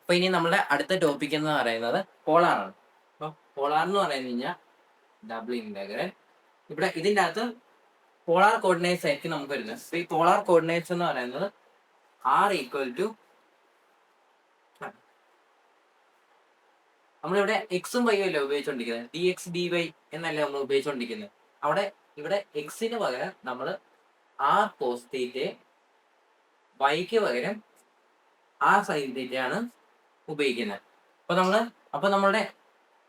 അപ്പൊ ഇനി നമ്മുടെ അടുത്ത ടോപ്പിക് എന്ന് പറയുന്നത് പോളാറാണ്. അപ്പൊ പോളാർ എന്ന് പറഞ്ഞു കഴിഞ്ഞാൽ ഡബിൾ ഇന്റഗ്രൽ ഇവിടെ ഇതിൻ്റെ അകത്ത് പോളാർ കോർഡിനേറ്റ്സ് ആയിരിക്കും നമുക്ക് വരുന്നത്. അപ്പൊ ഈ പോളാർ കോർഡിനേറ്റ്സ് എന്ന് പറയുന്നത് ആർ ഈക്വൽ ടു നമ്മളിവിടെ എക്സും വൈയും അല്ലേ ഉപയോഗിച്ചുകൊണ്ടിരിക്കുന്നത്, ഡി എക്സ് ഡി വൈ എന്നല്ലേ നമ്മൾ ഉപയോഗിച്ചുകൊണ്ടിരിക്കുന്നത്. ഇവിടെ എക്സിന് പകരം നമ്മൾ ആർ കോസ് തീറ്റയെ വൈക്ക് പകരം ആർ സൈൻ തീറ്റയാണ് ഉപയോഗിക്കുന്നത്. അപ്പൊ നമ്മളുടെ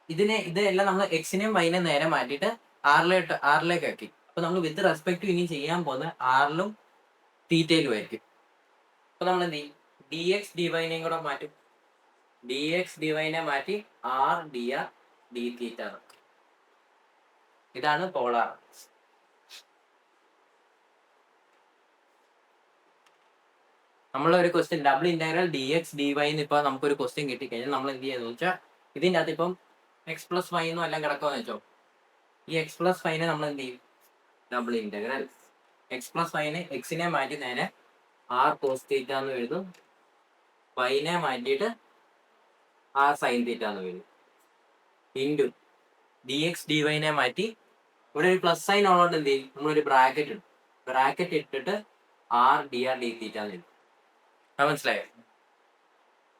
ഇതെല്ലാം നമ്മൾ എക്സിനെയും വൈനെയും നേരെ മാറ്റിയിട്ട് ആറിലേക്ക് ആക്കി. അപ്പൊ നമ്മൾ വിത്ത് റെസ്പെക്ട് ഇനി ചെയ്യാൻ പോകുന്നത് ആറിലും തീറ്റയിലും ആയിരിക്കും. അപ്പൊ നമ്മൾ എന്ത് ചെയ്യും, ഡി എക്സ് ഡി വൈനെയും കൂടെ മാറ്റും. ഡി എക്സ് ഡി വൈനെ മാറ്റി r d r d theta. ഇതാണ് പോളാർ. നമ്മളൊരു question double integral d x d y ഇപ്പൊ നമുക്കൊരു ക്വസ്റ്റ്യൻ കിട്ടിക്കഴിഞ്ഞാൽ നമ്മൾ എന്ത് ചെയ്യുന്നത് വെച്ചാൽ ഇതിൻ്റെ അകത്ത് ഇപ്പം എക്സ് പ്ലസ് വൈ എന്നും എല്ലാം കിടക്കുമെന്ന് വെച്ചോ. ഈ എക്സ് പ്ലസ് വൈനെ നമ്മൾ എന്ത് ചെയ്യും, ഡബിൾ ഇന്റഗ്രൽ എക്സ് പ്ലസ് വൈനെ എക്സിനെ മാറ്റി നേരെ ആർ കോസ് തീറ്റ എന്ന് എഴുതും, വൈനെ മാറ്റിയിട്ട് ആർ സൈൻ തീറ്റ എന്ന് എഴുതും, ഇൻറ്റു ഡി എക്സ് ഡി വൈനെ മാറ്റി ഇവിടെ ഒരു പ്ലസ് സൈൻ ഉള്ളതുകൊണ്ട് എന്ത് ചെയ്യും, നമ്മളൊരു ബ്രാക്കറ്റ് ഇട്ടിട്ട് ആർ ഡി ആർ ഡി തീറ്റ എന്ന് എഴുതും. മനസ്സിലായോ?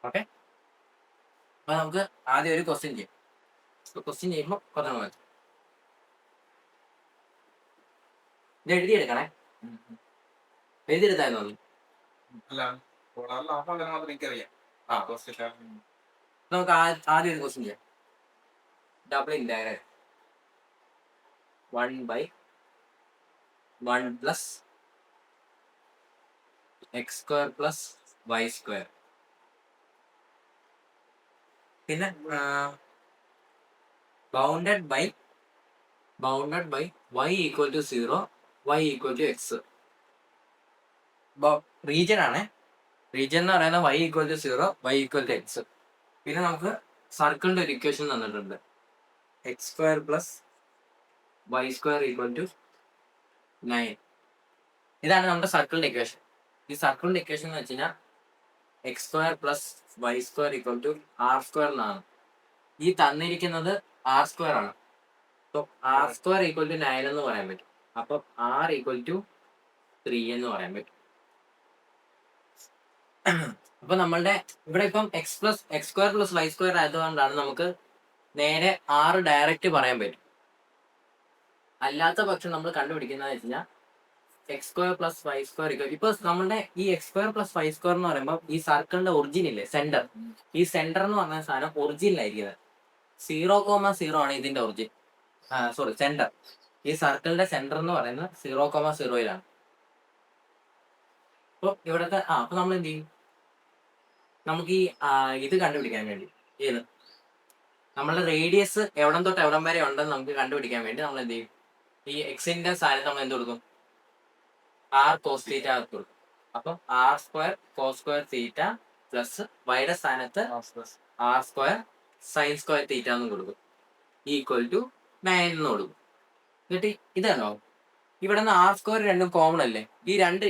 ഓക്കെ. അപ്പൊ നമുക്ക് ആദ്യം ഒരു ക്വസ്റ്റ്യൻ ചെയ്യാം. ക്വസ്റ്റ്യൻ ചെയ്യുമ്പോൾ കുറച്ച് മതി. ഇത് എഴുതിയെടുക്കണേ. എഴുതിയെടുത്തായിരുന്നു നമുക്ക് ആദ്യം ഒരു ക്വസ്റ്റ്യൻ ചെയ്യാം. Double integral 1/1 plus x square plus y square, പിന്നെ bounded by y equal to 0, y equal to x. Region ആണ്. റീജിയൻ എന്ന് പറയുന്നത് y equal to 0, y equal to x. പിന്നെ നമുക്ക് സർക്കിളിന്റെ ഒരു ഇക്വേഷൻ തന്നിട്ടുണ്ട്, x square plus y square equal to 9. ഇതാണ് നമ്മുടെ സർക്കിളിന്റെ ഇക്വേഷൻ. ഈ സർക്കിളിന്റെ ഇക്വേഷൻ എന്ന് വെച്ച് കഴിഞ്ഞാൽ x square plus y square equal to r square എന്നാണ്. ഈ തന്നിരിക്കുന്നത് ആർ സ്ക്വയർ ആണ്. അപ്പോൾ ആർ സ്ക്വയർ ഈക്വൽ ടു 9 എന്ന് പറയാൻ പറ്റും. അപ്പം ആർ ഈക്വൽ ടു 3 എന്ന് പറയാൻ പറ്റും. അപ്പൊ നമ്മളുടെ ഇവിടെ ഇപ്പം x square plus y square ആയതുകൊണ്ടാണ് നമുക്ക് നേരെ ആർ ഡയറക്റ്റ് പറയാൻ പറ്റും. അല്ലാത്ത പക്ഷം നമ്മൾ കണ്ടുപിടിക്കുന്നത് വെച്ച് കഴിഞ്ഞാൽ x square plus y square ഇപ്പൊ നമ്മളുടെ ഈ x square plus y square എന്ന് പറയുമ്പോൾ ഈ സർക്കിളിന്റെ ഒറിജിൻ ഇല്ലേ, സെന്റർ, ഈ സെന്റർ എന്ന് പറഞ്ഞ സാധനം ഒറിജിനിലായിരിക്കുന്നത് 0,0 ആണ് ഇതിന്റെ ഒറിജിൻ. സെന്റർ. ഈ സർക്കിളിന്റെ സെന്റർ എന്ന് പറയുന്നത് 0,0 അപ്പൊ ഇവിടത്തെ അപ്പൊ നമ്മൾ എന്ത് ചെയ്യും, നമുക്ക് ഈ ഇത് കണ്ടുപിടിക്കാൻ വേണ്ടി നമ്മളുടെ റേഡിയസ് എവിടം തൊട്ട് എവിടം വരെ ഉണ്ടെന്ന് നമുക്ക് കണ്ടുപിടിക്കാൻ വേണ്ടി നമ്മൾ എന്ത് ചെയ്യും, ഈ എക്സിന്റെ സ്ഥാനത്ത് നമ്മൾ എന്ത് കൊടുക്കും, ആർ കോസ് തീറ്റ കൊടുക്കും. അപ്പം r square cos square theta plus വൈയുടെ സ്ഥാനത്ത് r square sine square theta എന്ന് കൊടുക്കും, ഈക്വൽ ടു 9 എന്ന് കൊടുക്കും. എന്നിട്ട് ഇതാണോ ഇവിടെ നിന്ന് ആർ സ്ക്വയർ രണ്ടും കോമൺ അല്ലേ,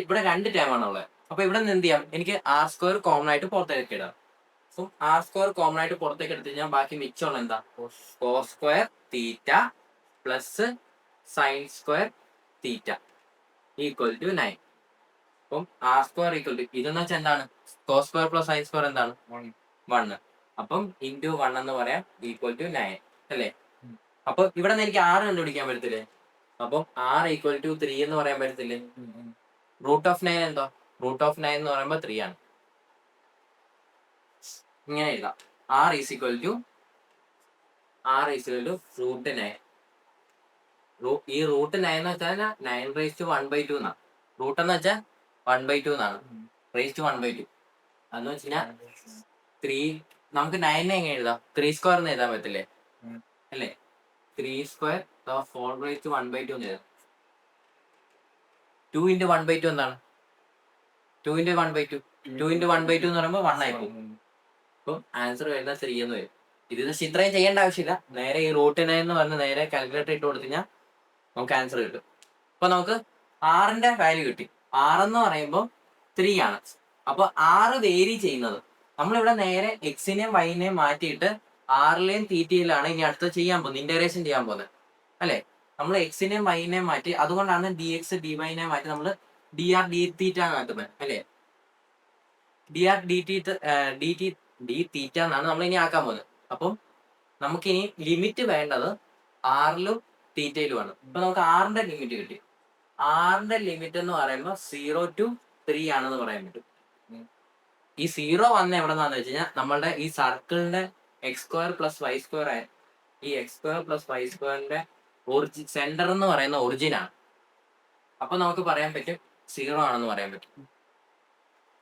ഇവിടെ 2 ടേം ആണ് ഉള്ളത്. അപ്പൊ ഇവിടെ നിന്ന് എന്ത് ചെയ്യാം, എനിക്ക് ആർ സ്ക്വയർ കോമൺ ആയിട്ട് പുറത്തേക്ക് ഇടാം. അപ്പം ആർ സ്ക്വയർ കോമൺ ആയിട്ട് പുറത്തേക്ക് എടുത്ത് കഴിഞ്ഞാൽ ബാക്കി മിച്ചമുള്ള എന്താ, cos square theta plus sine square theta equal to 9. അപ്പം ആർ സ്ക്വയർ ഈക്വൽ ടു ഇതെന്ന് വെച്ചാൽ എന്താണ്, cos square plus sine square എന്താണ്, 1. അപ്പം ഇൻറ്റു 1 എന്ന് പറയാം, ഈക്വൽ ടു 9 അല്ലേ. അപ്പൊ ഇവിടെ നിന്ന് എനിക്ക് ആറ് കണ്ടുപിടിക്കാൻ പറ്റത്തില്ലേ. അപ്പം ആർ ഈക്വൽ ടു 3 എന്ന് പറയാൻ പറ്റത്തില്ലേ. റൂട്ട് ഓഫ് 9 എന്തോ, റൂട്ട് ഓഫ് 9 എന്ന് പറയുമ്പോൾ 3 ആണ്. ഇങ്ങനെ എഴുതാം, r is equal to root 9. ഈ റൂട്ട് 9 എന്ന് വെച്ചാൽ 9^1/2 എന്നാണ്. റൂട്ട് എന്ന് വെച്ചാൽ 1/2 എന്നാണ്, റേസ്റ്റ് 1/2. അതെന്ന് വെച്ച് കഴിഞ്ഞാൽ 3. നമുക്ക് 9 എങ്ങനെ എഴുതാം, 3 സ്ക്വയർ എന്ന് എഴുതാൻ പറ്റില്ലേ അല്ലേ. 3 സ്ക്വയർ 4/1/2 എന്ന് എഴുതാം. 2 × 1/2 എന്താണ്, 2 × 1/2 എന്ന് പറയുമ്പോൾ 1 ആയി പോകും. അപ്പം ആൻസർ വരുന്ന 3 എന്ന് വരും. ഇത് ഇത്രയും ചെയ്യേണ്ട ആവശ്യമില്ല, നേരെ ഈ റൂട്ട് 9 എന്ന് പറഞ്ഞ് നേരെ കാൽക്കുലേറ്റർ ഇട്ട് കൊടുത്തു കഴിഞ്ഞാൽ നമുക്ക് ആൻസർ കിട്ടും. അപ്പൊ നമുക്ക് ആറിന്റെ വാല്യൂ കിട്ടി. 6 എന്ന് പറയുമ്പോൾ 3 ആണ്. അപ്പൊ 6 വേരി ചെയ്യുന്നത്, നമ്മളിവിടെ നേരെ എക്സിനെയും വൈനെയും മാറ്റിയിട്ട് ആറിലെയും തീറ്റയിലാണ് ഇനി അടുത്ത് ചെയ്യാൻ പോകുന്നത്, ഇന്റഗ്രേഷൻ ചെയ്യാൻ പോകുന്നത് അല്ലെ. നമ്മൾ എക്സിനെയും വൈനെയും മാറ്റി, അതുകൊണ്ടാണ് ഡി എക്സ് ഡി വൈനെ മാറ്റി നമ്മൾ ഡി ആർ ഡി തീറ്റ ആക്കുന്നത് അല്ലെ. D r d t d t d theta എന്നാണ് നമ്മൾ ഇനി ആക്കാൻ പോകുന്നത്. അപ്പം നമുക്കിനി ലിമിറ്റ് വേണ്ടത് ആറിലും തീറ്റയിലുമാണ്. ഇപ്പൊ നമുക്ക് ആറിന്റെ ലിമിറ്റ് കിട്ടി. ആറിന്റെ ലിമിറ്റ് എന്ന് പറയുമ്പോൾ 0 to 3 ആണെന്ന് പറയാൻ പറ്റും. ഈ 0 വന്ന എവിടെന്നാന്ന് വെച്ച് കഴിഞ്ഞാൽ നമ്മളുടെ ഈ സർക്കിളിന്റെ x square plus y square ഈ എക്സ് സ്ക്വയർ പ്ലസ് വൈ സ്ക്വയറിന്റെ സെന്റർ എന്ന് പറയുന്ന ഒറിജിൻ ആണ്. അപ്പൊ നമുക്ക് പറയാൻ പറ്റും 0 ആണെന്ന് പറയാൻ പറ്റും.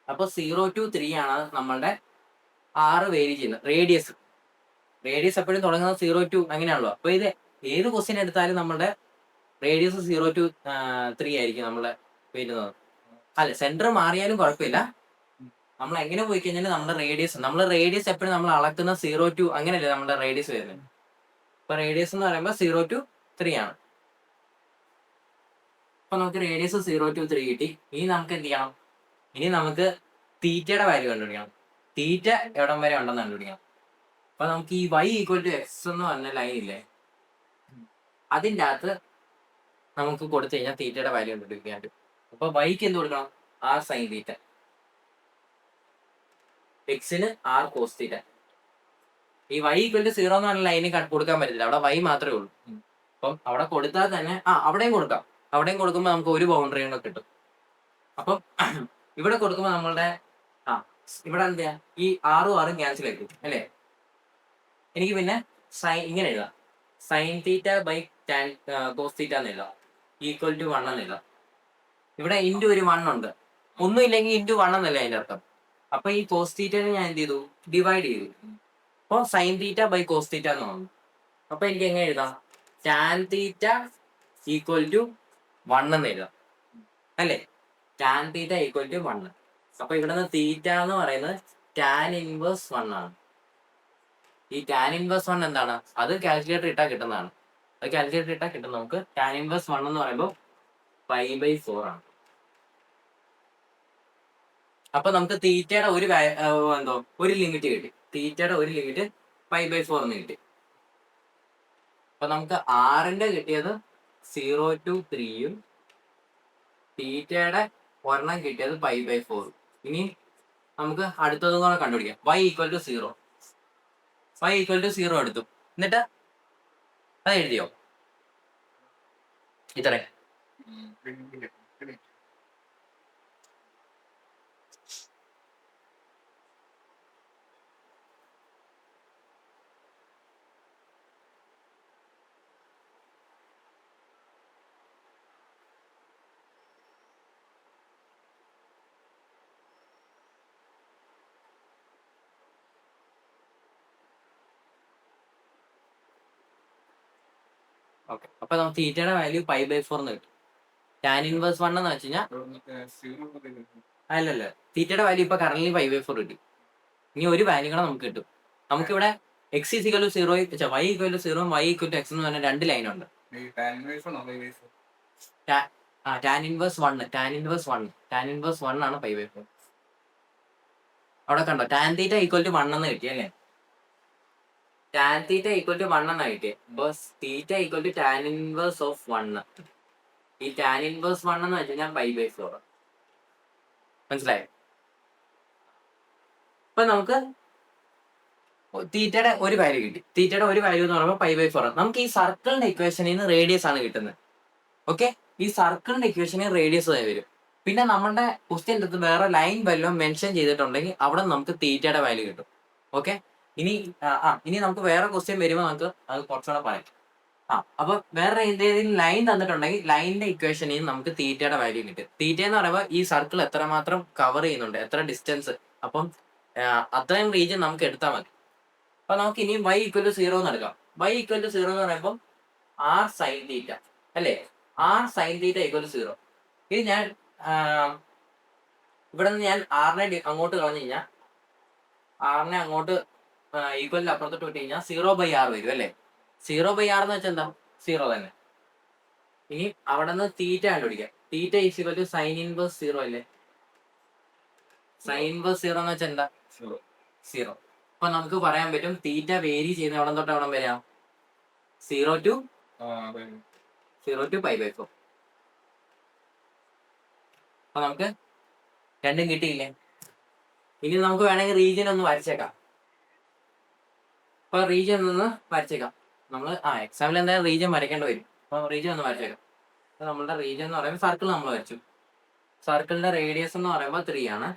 അപ്പൊ 0 to 3 ആണ് നമ്മളുടെ 6 വേരി ചെയ്യുന്നത്. റേഡിയസ് എപ്പോഴും തുടങ്ങുന്നത് 0 to അങ്ങനെയാണല്ലോ. അപ്പൊ ഇത് ഏത് ക്വസ്റ്റ്യൻ എടുത്താലും നമ്മുടെ റേഡിയസ് 0 to 3 ആയിരിക്കും നമ്മളെ വരുന്നത്. അല്ല, സെന്റർ മാറിയാലും കുഴപ്പമില്ല. നമ്മൾ എങ്ങനെ പോയി കഴിഞ്ഞാൽ നമ്മുടെ റേഡിയസ് എപ്പോഴും നമ്മൾ അളക്കുന്ന 0 to അങ്ങനെയല്ലേ നമ്മുടെ റേഡിയസ് വരുന്നത്. അപ്പൊ റേഡിയസ് എന്ന് പറയുമ്പോൾ 0 to 3 ആണ്. അപ്പൊ നമുക്ക് റേഡിയസ് 0 to 3 കിട്ടി. ഇനി നമുക്ക് എന്ത് ചെയ്യണം? ഇനി നമുക്ക് തീറ്റയുടെ വാല്യൂ കണ്ടുപിടിക്കണം. തീറ്റ എവിടം വരെ ഉണ്ടെന്ന് കണ്ടുപിടിക്കണം. അപ്പൊ നമുക്ക് ഈ y ഈക്വൽ ടു എക്സ് എന്ന് പറഞ്ഞ ലൈൻ ഇല്ലേ, അതിൻ്റെ അകത്ത് നമുക്ക് കൊടുത്തു കഴിഞ്ഞാൽ തീറ്റയുടെ വാല്യൂ കണ്ടുപിടിക്കാൻ പറ്റും. അപ്പൊ വൈക്ക് എന്ത് കൊടുക്കണം? ആർ സൈൻ തീറ്റ, എക്സിന് ആർ കോസ് തീറ്റ. ഈ y ഈക്വൽ ടു 0 എന്ന് പറഞ്ഞ ലൈന് കൊടുക്കാൻ പറ്റില്ല, അവിടെ y മാത്രമേ ഉള്ളൂ. അപ്പം അവിടെ കൊടുത്താൽ തന്നെ അവിടെയും കൊടുക്കാം. അവിടെയും കൊടുക്കുമ്പോൾ നമുക്ക് ഒരു ബൗണ്ടറി കൂടെ കിട്ടും. അപ്പം ഇവിടെ കൊടുക്കുമ്പോൾ നമ്മളുടെ ഇവിടെ എന്താ, ഈ ആറും ക്യാൻസൽ ആയിരിക്കും അല്ലേ. എനിക്ക് പിന്നെ ഇങ്ങനെ എഴുതാം, sine theta by tan cos theta എന്ന് എഴുതാം, ഈക്വൽ ടു 1 എന്ന് എഴുതാം. ഇവിടെ ഇൻറ്റു ഒരു 1 ഉണ്ട്, ഒന്നും ഇല്ലെങ്കിൽ ഇൻറ്റു 1 എന്നല്ലേ അതിന്റെ അർത്ഥം. അപ്പൊ ഈ കോസ് തീറ്റനെ ഞാൻ എന്ത് ചെയ്തു? ഡിവൈഡ് ചെയ്തു. അപ്പോൾ sine theta by cos theta എന്ന് പറഞ്ഞു. അപ്പൊ എനിക്ക് എങ്ങനെ എഴുതാം? ടാൻ തീറ്റ ഈക്വൽ ടു 1 എന്ന് എഴുതാം അല്ലേ. Tan theta equal to 1. അപ്പൊ ഇവിടെ നിന്ന് തീറ്റ എന്ന് പറയുന്നത് ടാൻ ഇൻവേഴ്സ് 1 ആണ്. ഈ ടാൻ ഇൻവേഴ്സ് 1 എന്താണ്? അത് കാൽക്കുലേറ്റർ ഇട്ടാൽ കിട്ടുന്നതാണ്. അത് കാൽക്കുലേറ്റർ ഇട്ടാൽ കിട്ടും നമുക്ക്. ടാൻ ഇൻവേഴ്സ് 1 എന്ന് പറയുമ്പോൾ 5/4 ആണ്. അപ്പൊ നമുക്ക് തീറ്റയുടെ ഒരു ലിമിറ്റ് കിട്ടി. തീറ്റയുടെ ഒരു ലിമിറ്റ് 5/4 എന്ന് കിട്ടി. അപ്പൊ നമുക്ക് ആറിന്റെ കിട്ടിയത് 0 to 3 തീറ്റയുടെ ഒരെണ്ണം കിട്ടിയത് 5/4. ഇനി നമുക്ക് അടുത്തതും കൂടെ കണ്ടുപിടിക്കാം. y equal to 0. y equal to 0 എടുത്തു. എന്നിട്ട് അത് എഴുതിയോ? ഇത്രേ. ഓക്കെ, അപ്പൊ നമുക്ക് തീറ്റയുടെ വാല്യൂ 5/4 എന്ന് കിട്ടും. ടാൻ ഇൻവേഴ്സ് 1 എന്ന് വെച്ച് കഴിഞ്ഞാൽ അല്ലല്ല, തീറ്റയുടെ വാല്യൂ ഇപ്പൊ കറന്റ് 5/4 കിട്ടി. ഇനി ഒരു വാല്യൂ കൂടെ നമുക്ക് കിട്ടും. നമുക്കിവിടെ x equal to 0, y equal to 0, y equal to x എന്ന് പറഞ്ഞ രണ്ട് ലൈൻ ഉണ്ട്. ടാൻ ഇൻവേഴ്സ് 1 ആണ് 5/4. അവിടെ കണ്ടോ, ടാൻ തീറ്റ ഈക്വൽ ടു 1 എന്ന് കിട്ടി അല്ലേ. ടാൻ തീറ്റ ഈക്വൽ ടു 1 എന്നാ കിട്ടിയത്. അപ്പൊ theta equal to tan inverse of 1. ഈ ടാൻ ഇൻവേഴ്സ് 1 എന്ന് വെച്ച് കഴിഞ്ഞാൽ 5/4. മനസ്സിലായോ? അപ്പൊ നമുക്ക് തീറ്റയുടെ ഒരു വാല്യൂ കിട്ടി. തീറ്റയുടെ ഒരു വാല്യൂ എന്ന് പറയുമ്പോൾ 5/4. നമുക്ക് ഈ സർക്കിളിന്റെ ഇക്വേഷനിൽ നിന്ന് റേഡിയസ് ആണ് കിട്ടുന്നത്. ഓക്കെ, ഈ സർക്കിളിന്റെ ഇക്വേഷനിൽ റേഡിയസ് വരും. പിന്നെ നമ്മുടെ ക്വസ്റ്റ്യൻ്റെ അടുത്ത് വേറെ ലൈൻ വല്ലതും മെൻഷൻ ചെയ്തിട്ടുണ്ടെങ്കിൽ അവിടെ നമുക്ക് തീറ്റയുടെ വാല്യൂ കിട്ടും. ഓക്കെ, ഇനി നമുക്ക് വേറെ ക്വസ്റ്റ്യൻ വരുമ്പോൾ നമുക്ക് അത് കുറച്ചുകൂടെ പറയാം. അപ്പൊ വേറെ എന്തെങ്കിലും ലൈൻ തന്നിട്ടുണ്ടെങ്കിൽ ലൈനിന്റെ ഇക്വേഷനിൽ നമുക്ക് തീറ്റയുടെ വാല്യൂ കിട്ടും. തീറ്റ എന്ന് പറയുമ്പോൾ ഈ സർക്കിൾ എത്രമാത്രം കവർ ചെയ്യുന്നുണ്ട്, എത്ര ഡിസ്റ്റൻസ്, അപ്പം അത്രയും റീജിയൻ നമുക്ക് എടുത്താൽ മതി. അപ്പൊ നമുക്ക് ഇനി y ഈക്വൽ ടു 0 എന്ന് എടുക്കാം. y ഈക്വൽ ടു 0 എന്ന് പറയുമ്പോൾ r സൈൻ തീറ്റ അല്ലേ. r sine theta equal to 0. ഇത് ഞാൻ ഇവിടെ നിന്ന് ഞാൻ ആറിനെ അങ്ങോട്ട് കളഞ്ഞു കഴിഞ്ഞാൽ, ആറിനെ അങ്ങോട്ട് ഈക്വലിൽ അപ്പുറത്തോട്ട് വിട്ട് കഴിഞ്ഞാൽ 0/r വരും അല്ലേ. 0/r എന്ന് വെച്ചാൽ എന്താ? 0 തന്നെ. ഇനി അവിടെ നിന്ന് തീറ്റ കണ്ടുപിടിക്കാം. Theta equal to sine inverse 0 അല്ലേ. സൈൻ ഇൻവേഴ്സ് 0 എന്ന് വെച്ചാൽ എന്താ? 0. അപ്പൊ നമുക്ക് പറയാൻ പറ്റും തീറ്റ വേരി ചെയ്യുന്ന എവിടെ തൊട്ട് എവിടെ വരാം? 0 to π/4. അപ്പൊ നമുക്ക് രണ്ടും കിട്ടിയില്ലേ? ഇനി നമുക്ക് വേണമെങ്കിൽ റീജിയൻ ഒന്ന് വരച്ചേക്കാം. അപ്പൊ റീജിയൻ ഒന്ന് വരച്ചേക്കാം. നമ്മൾ എക്സാമിൽ എന്തായാലും റീജിയൻ വരയ്ക്കേണ്ടി വരും. അപ്പൊ റീജിയൻ ഒന്ന് വരച്ചേക്കാം. അപ്പൊ നമ്മളുടെ റീജിയൻ എന്ന് പറയുമ്പോൾ സർക്കിൾ നമ്മൾ വരച്ചു. സർക്കിളിന്റെ റേഡിയസ് എന്ന് പറയുമ്പോൾ 3 ആണ്.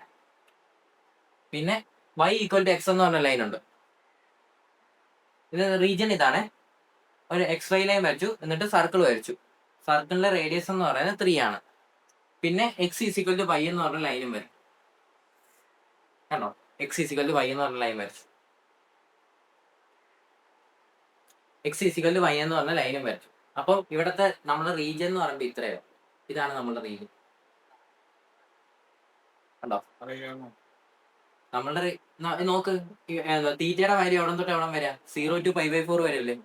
പിന്നെ y = x എന്ന് പറഞ്ഞ ലൈൻ ഉണ്ട്. ഇത് റീജിയൻ ഇതാണ്. ഒരു XY ലൈൻ വരച്ചു, എന്നിട്ട് സർക്കിൾ വരച്ചു. സർക്കിളിന്റെ റേഡിയസ് എന്ന് പറയുന്നത് 3 ആണ്. പിന്നെ x = y എന്ന് പറഞ്ഞ ലൈനും വരും. കണ്ടോ? x = y എന്ന് പറഞ്ഞ ലൈൻ വരച്ചു. x = y എന്ന് പറഞ്ഞ ലൈനും വരച്ചു. അപ്പോൾ ഇവിടുത്തെ നമ്മുടെ റീജിയൻ എന്ന് പറയുമ്പോൾ ഇത്രയോ, ഇതാണ് നമ്മുടെ റീജിയൻ. കണ്ടോ? നമ്മളുടെ നോക്ക്, തീറ്റയുടെ വാല്യൂ എവിടെ തൊട്ട് എവിടെ വരാം? 0 to π/4 വരെ അല്ലേ?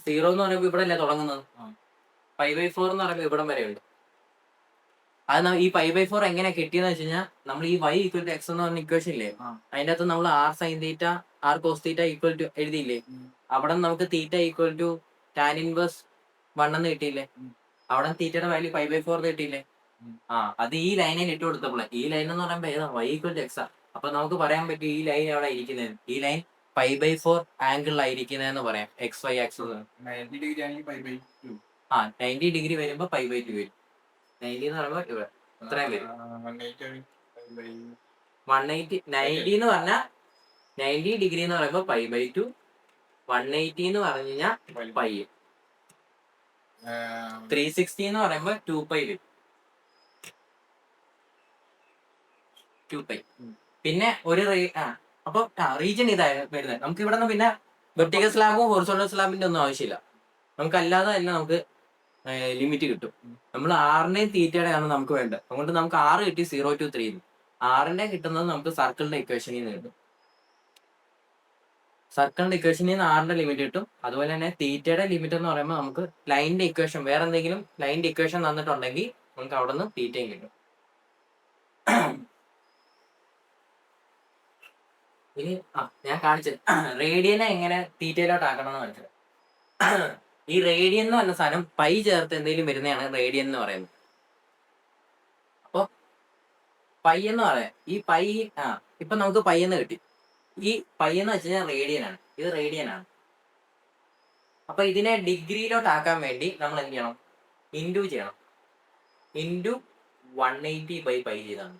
0 എന്ന് പറയുമ്പോൾ ഇവിടെ അല്ലേ തുടങ്ങുന്നത്? π/4 എന്ന് പറയുമ്പോൾ ഇവിടം വരെ ഉണ്ട്. അത് ഈ π/4 എങ്ങനെ കിട്ടിയെന്ന് വെച്ച് കഴിഞ്ഞാൽ, നമ്മൾ ഈ y = x എന്ന് പറഞ്ഞ ഇക്വേഷൻ ഇല്ലേ, അതിന്റെ അകത്ത് നമ്മൾ r sin θ r cos θ = എഴുതിയില്ലേ? അവിടെ നമുക്ക് θ = tan inverse 1 എന്ന് കിട്ടിയില്ലേ? അവിടെ തീറ്റയുടെ വാല്യൂ π/4 കിട്ടിയില്ലേ? അത് ഈ ലൈനിൽ ഇട്ട് കൊടുത്തപ്പോഴേ, ഈ ലൈൻ എന്ന് പറയുമ്പോൾ ഏതാ? y = x ആ. അപ്പൊ നമുക്ക് പറയാൻ പറ്റും ഈ ലൈൻ എവിടെ ഇരിക്കുന്നത്? ഈ ലൈൻ π/4 ആംഗിളിലായിരിക്കുന്നതെന്ന് പറയാം. XY ആക്സിസ് 90 ഡിഗ്രി വരുമ്പോ π/2 വരും. 90 എന്ന് പറയുമ്പോൾ ഇവിടെ ഇത്രയും വരും. 90 എന്ന് പറഞ്ഞാൽ 90 ഡിഗ്രി എന്ന് പറയുമ്പോൾ π/2, 180 എന്ന് പറഞ്ഞു കഴിഞ്ഞാൽ π, 360 എന്ന് പറയുമ്പോൾ 2π വരും. 2π. പിന്നെ ഒരു അപ്പൊ റീജിയൻ ഇതായിരുന്നു വരുന്നത്. നമുക്ക് ഇവിടെ നിന്ന് പിന്നെ വെർട്ടിക്കൽ സ്ലാബും ഹൊറിസോണ്ടൽ സ്ലാബിന്റെ ഒന്നും ആവശ്യമില്ല. നമുക്ക് അല്ലാതെ തന്നെ നമുക്ക് ലിമിറ്റ് കിട്ടും. നമ്മൾ ആറിന്റെയും തീറ്റയുടെയാണ് നമുക്ക് വേണ്ടത്. അതുകൊണ്ട് നമുക്ക് 6 കിട്ടി 0 to 3. 6ന്റെ കിട്ടുന്നത് നമുക്ക് സർക്കിളിന്റെ ഇക്വേഷനിൽ നിന്ന് കിട്ടും. സർക്കിളിന്റെ ഇക്വേഷനിൽ നിന്ന് 6ന്റെ ലിമിറ്റ് കിട്ടും. അതുപോലെ തന്നെ തീറ്റയുടെ ലിമിറ്റ് എന്ന് പറയുമ്പോൾ നമുക്ക് ലൈനിന്റെ ഇക്വേഷൻ, വേറെ എന്തെങ്കിലും ലൈനിന്റെ ഇക്വേഷൻ തന്നിട്ടുണ്ടെങ്കിൽ നമുക്ക് അവിടെ നിന്ന് തീറ്റയും കിട്ടും. ഇനി ഞാൻ കാണിച്ചത് റേഡിയനെ എങ്ങനെ തീറ്റയിലോട്ട് ആക്കണം എന്ന് കാണിച്ചത്. ഈ റേഡിയൻ എന്ന് പറഞ്ഞ സാധനം പൈ ചേർത്ത് എന്തെങ്കിലും വരുന്നതാണ് റേഡിയൻ എന്ന് പറയുന്നത്. അപ്പൊ പൈ എന്ന് പറയാം, ഈ പൈ ഇപ്പൊ നമുക്ക് പൈ എന്ന് കിട്ടി. ഈ പൈ എന്ന് വെച്ച് കഴിഞ്ഞാൽ റേഡിയനാണ്. ഇത് റേഡിയനാണ്. അപ്പൊ ഇതിനെ ഡിഗ്രിയിലോട്ട് ആക്കാൻ വേണ്ടി നമ്മൾ എന്ത് ചെയ്യണം? ഇൻറ്റു ചെയ്യണം. ഇൻറ്റു 180/π ചെയ്താണ്.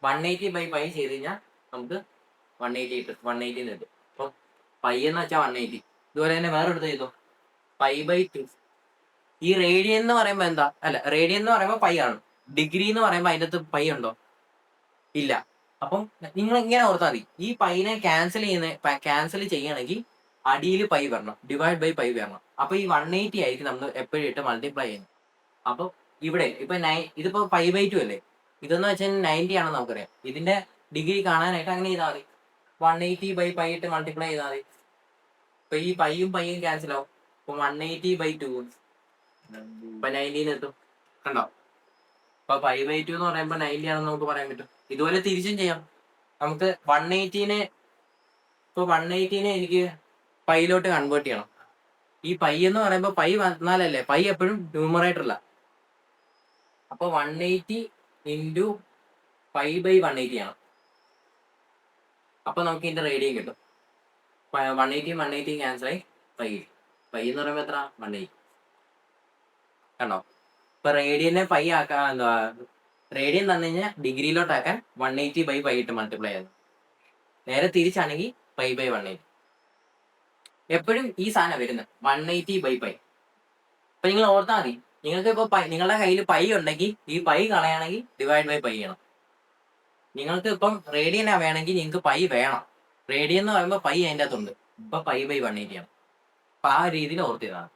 180/π ചെയ്ത് കഴിഞ്ഞാൽ നമുക്ക് 180 കിട്ടും. 180 കിട്ടും. അപ്പൊ പൈ എന്ന് വെച്ചാൽ 180. ഇതുപോലെ തന്നെ വേറെ എടുത്ത് ചെയ്തോ, π/2. ഈ റേഡിയൻ എന്ന് പറയുമ്പോൾ എന്താ? അല്ല, റേഡിയൻ എന്ന് പറയുമ്പോൾ പൈ ആണ്. ഡിഗ്രി എന്ന് പറയുമ്പോൾ അതിൻ്റെ അകത്ത് പൈ ഉണ്ടോ? ഇല്ല. അപ്പം നിങ്ങൾ ഇങ്ങനെ ഓർത്താൽ മതി, ഈ പൈനെ ക്യാൻസൽ ചെയ്യണമെങ്കിൽ അടിയിൽ പൈ വരണം, /π വരണം. അപ്പൊ ഈ 180 ആയിരിക്കും നമ്മൾ എപ്പോഴും ഇട്ട് മൾട്ടിപ്ലൈ ചെയ്യുന്നത്. അപ്പൊ ഇവിടെ ഇപ്പൊ ഇതിപ്പോ π/2 അല്ലേ? ഇതെന്ന് വെച്ചാൽ 90 ആണെന്ന് നമുക്കറിയാം. ഇതിന്റെ ഡിഗ്രി കാണാനായിട്ട് അങ്ങനെ ചെയ്താൽ മതി, 180/π ഇട്ട് മൾട്ടിപ്ലൈ ചെയ്താൽ മതി. ഇപ്പൊ ഈ പൈയും ക്യാൻസൽ ആവും. അപ്പൊ 180/2 ഇപ്പൊ 90 എത്തും. കണ്ടോ? അപ്പൊ π/2 എന്ന് പറയുമ്പോൾ 90 ആണെന്ന് നമുക്ക് പറയാൻ പറ്റും. ഇതുപോലെ തിരിച്ചും ചെയ്യാം. നമുക്ക് 180നെ എനിക്ക് പൈയിലോട്ട് കൺവേർട്ട് ചെയ്യണം. ഈ പൈ എന്ന് പറയുമ്പോൾ പൈ വന്നാലല്ലേ, പൈ എപ്പോഴും ന്യൂമറേറ്റർ അല്ല. അപ്പൊ 180 × π/180 ആണ്. അപ്പൊ നമുക്ക് ഇതിന്റെ റേഡിയൻ കിട്ടും. 180 ക്യാൻസൽ ആയി പൈ എന്ന് പറയുമ്പോൾ എത്ര? 180. കണ്ടോ? ഇപ്പൊ റേഡിയനെ പൈ ആക്കാൻ, എന്താ റേഡിയൻ തന്നു കഴിഞ്ഞാൽ ഡിഗ്രിയിലോട്ടാക്കാൻ 180/π ഇട്ട് മൾട്ടിപ്ലൈ ചെയ്തു. നേരെ തിരിച്ചാണെങ്കിൽ π/180. എപ്പോഴും ഈ സാധനം വരുന്നത് 180/π. അപ്പൊ നിങ്ങൾ ഓർത്താൽ മതി, നിങ്ങൾക്ക് ഇപ്പൊ നിങ്ങളുടെ കയ്യിൽ പൈ ഉണ്ടെങ്കിൽ ഈ പൈ കളയാണെങ്കിൽ /π ചെയ്യണം. നിങ്ങൾക്ക് ഇപ്പം റേഡിയനാ വേണമെങ്കിൽ നിങ്ങൾക്ക് പൈ വേണം. റേഡിയൻ എന്ന് പറയുമ്പോൾ പൈ അതിൻ്റെ അകത്തുണ്ട്. ഇപ്പൊ π/180 ആണ്. അപ്പൊ ആ രീതിയിൽ ഓർത്തിയതാണ്.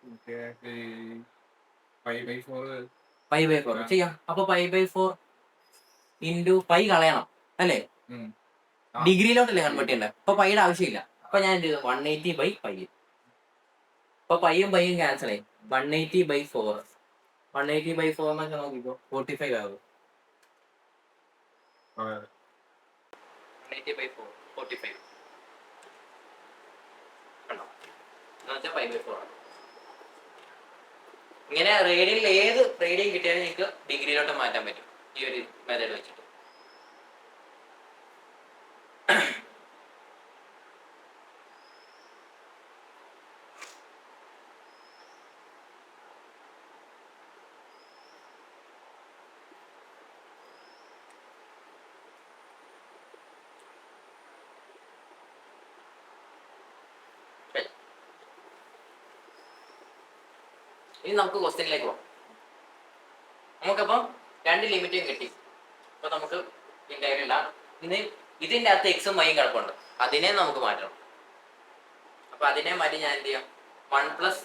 π/4 ചെയ്യാം. അപ്പൊ π/4 × പൈ കളയണം അല്ലേ? ഡിഗ്രിയിലോട്ടല്ലേ കൺവേർട്ട് ചെയ്യണ്ടേ? അപ്പൊ പൈയുടെ ആവശ്യമില്ല. അപ്പൊ ഞാൻ എന്ത് ചെയ്തു? 180/π. അപ്പൊ പൈയും ക്യാൻസൽ ആയി. 180/4. 180/4 എന്നൊക്കെ നോക്കിക്കോ, 45 ആകും. 180/4 45 കണ്ടോ എന്ന് വെച്ചാൽ 5/4 ആണ്. ഇങ്ങനെ റേഡിയനിൽ ഏത് റേഡിയൻ കിട്ടിയാലും നിങ്ങൾക്ക് ഡിഗ്രിയിലോട്ട് മാറ്റാൻ പറ്റും ഈ ഒരു മെത്തേഡ് വെച്ചിട്ട്. ഇനി നമുക്ക് ക്വസ്റ്റ്യനിലേക്ക് പോകാം. നമുക്കപ്പം രണ്ട് ലിമിറ്റും കിട്ടി. അപ്പൊ നമുക്ക് ഇന്റഗ്രൽ ഇനി ഇതിന്റെ അകത്ത് എക്സും വൈയും കിടപ്പുണ്ട്, അതിനെ നമുക്ക് മാറ്റണം. അപ്പൊ അതിനെ മാറ്റി ഞാൻ എന്ത് ചെയ്യാം, 1+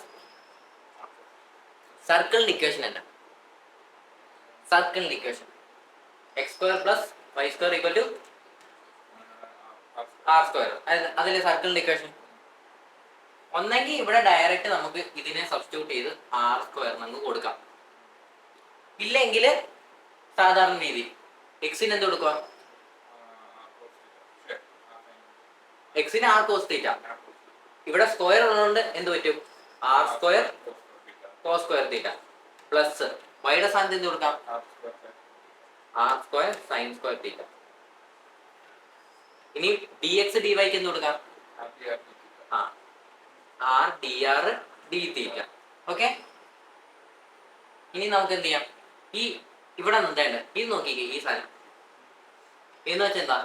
സർക്കിളിന്റെ ഇക്വേഷൻ തന്നെ, സർക്കിളിന്റെ ഇക്വേഷൻ x² + y² = r². അതിലെ സർക്കിളിന്റെ ഇക്വേഷൻ ഒന്നെങ്കിൽ ഇവിടെ ഡയറക്റ്റ് നമുക്ക് ഇതിനെ സബ്സ്റ്റിറ്റ്യൂട്ട് ചെയ്ത് r² നമുക്ക് കൊടുക്കാം, ഇല്ലെങ്കിൽ സാധാരണ രീതി എക്സിന് എന്ത് കൊടുക്കുക, എക്സിന് r cos θ. ഇവിടെ സ്ക്വയർ ഉള്ളതുകൊണ്ട് എന്ത് പറ്റും, r² cos² θ പ്ലസ് വൈയുടെ സ്ഥാനത്ത് എന്ത് കൊടുക്കാം, r² sin² θ. ഇനി dx dy ക്ക് എന്ത് കൊടുക്കാം, r dr dθ. ഓക്കെ, ഇനി നമുക്ക് എന്ത് ചെയ്യാം, ഈ ഇവിടെ എന്താണ്ട് ഇത് നോക്കിക്കേ, ഈ സാധനം എന്ന് വെച്ചാൽ എന്താ,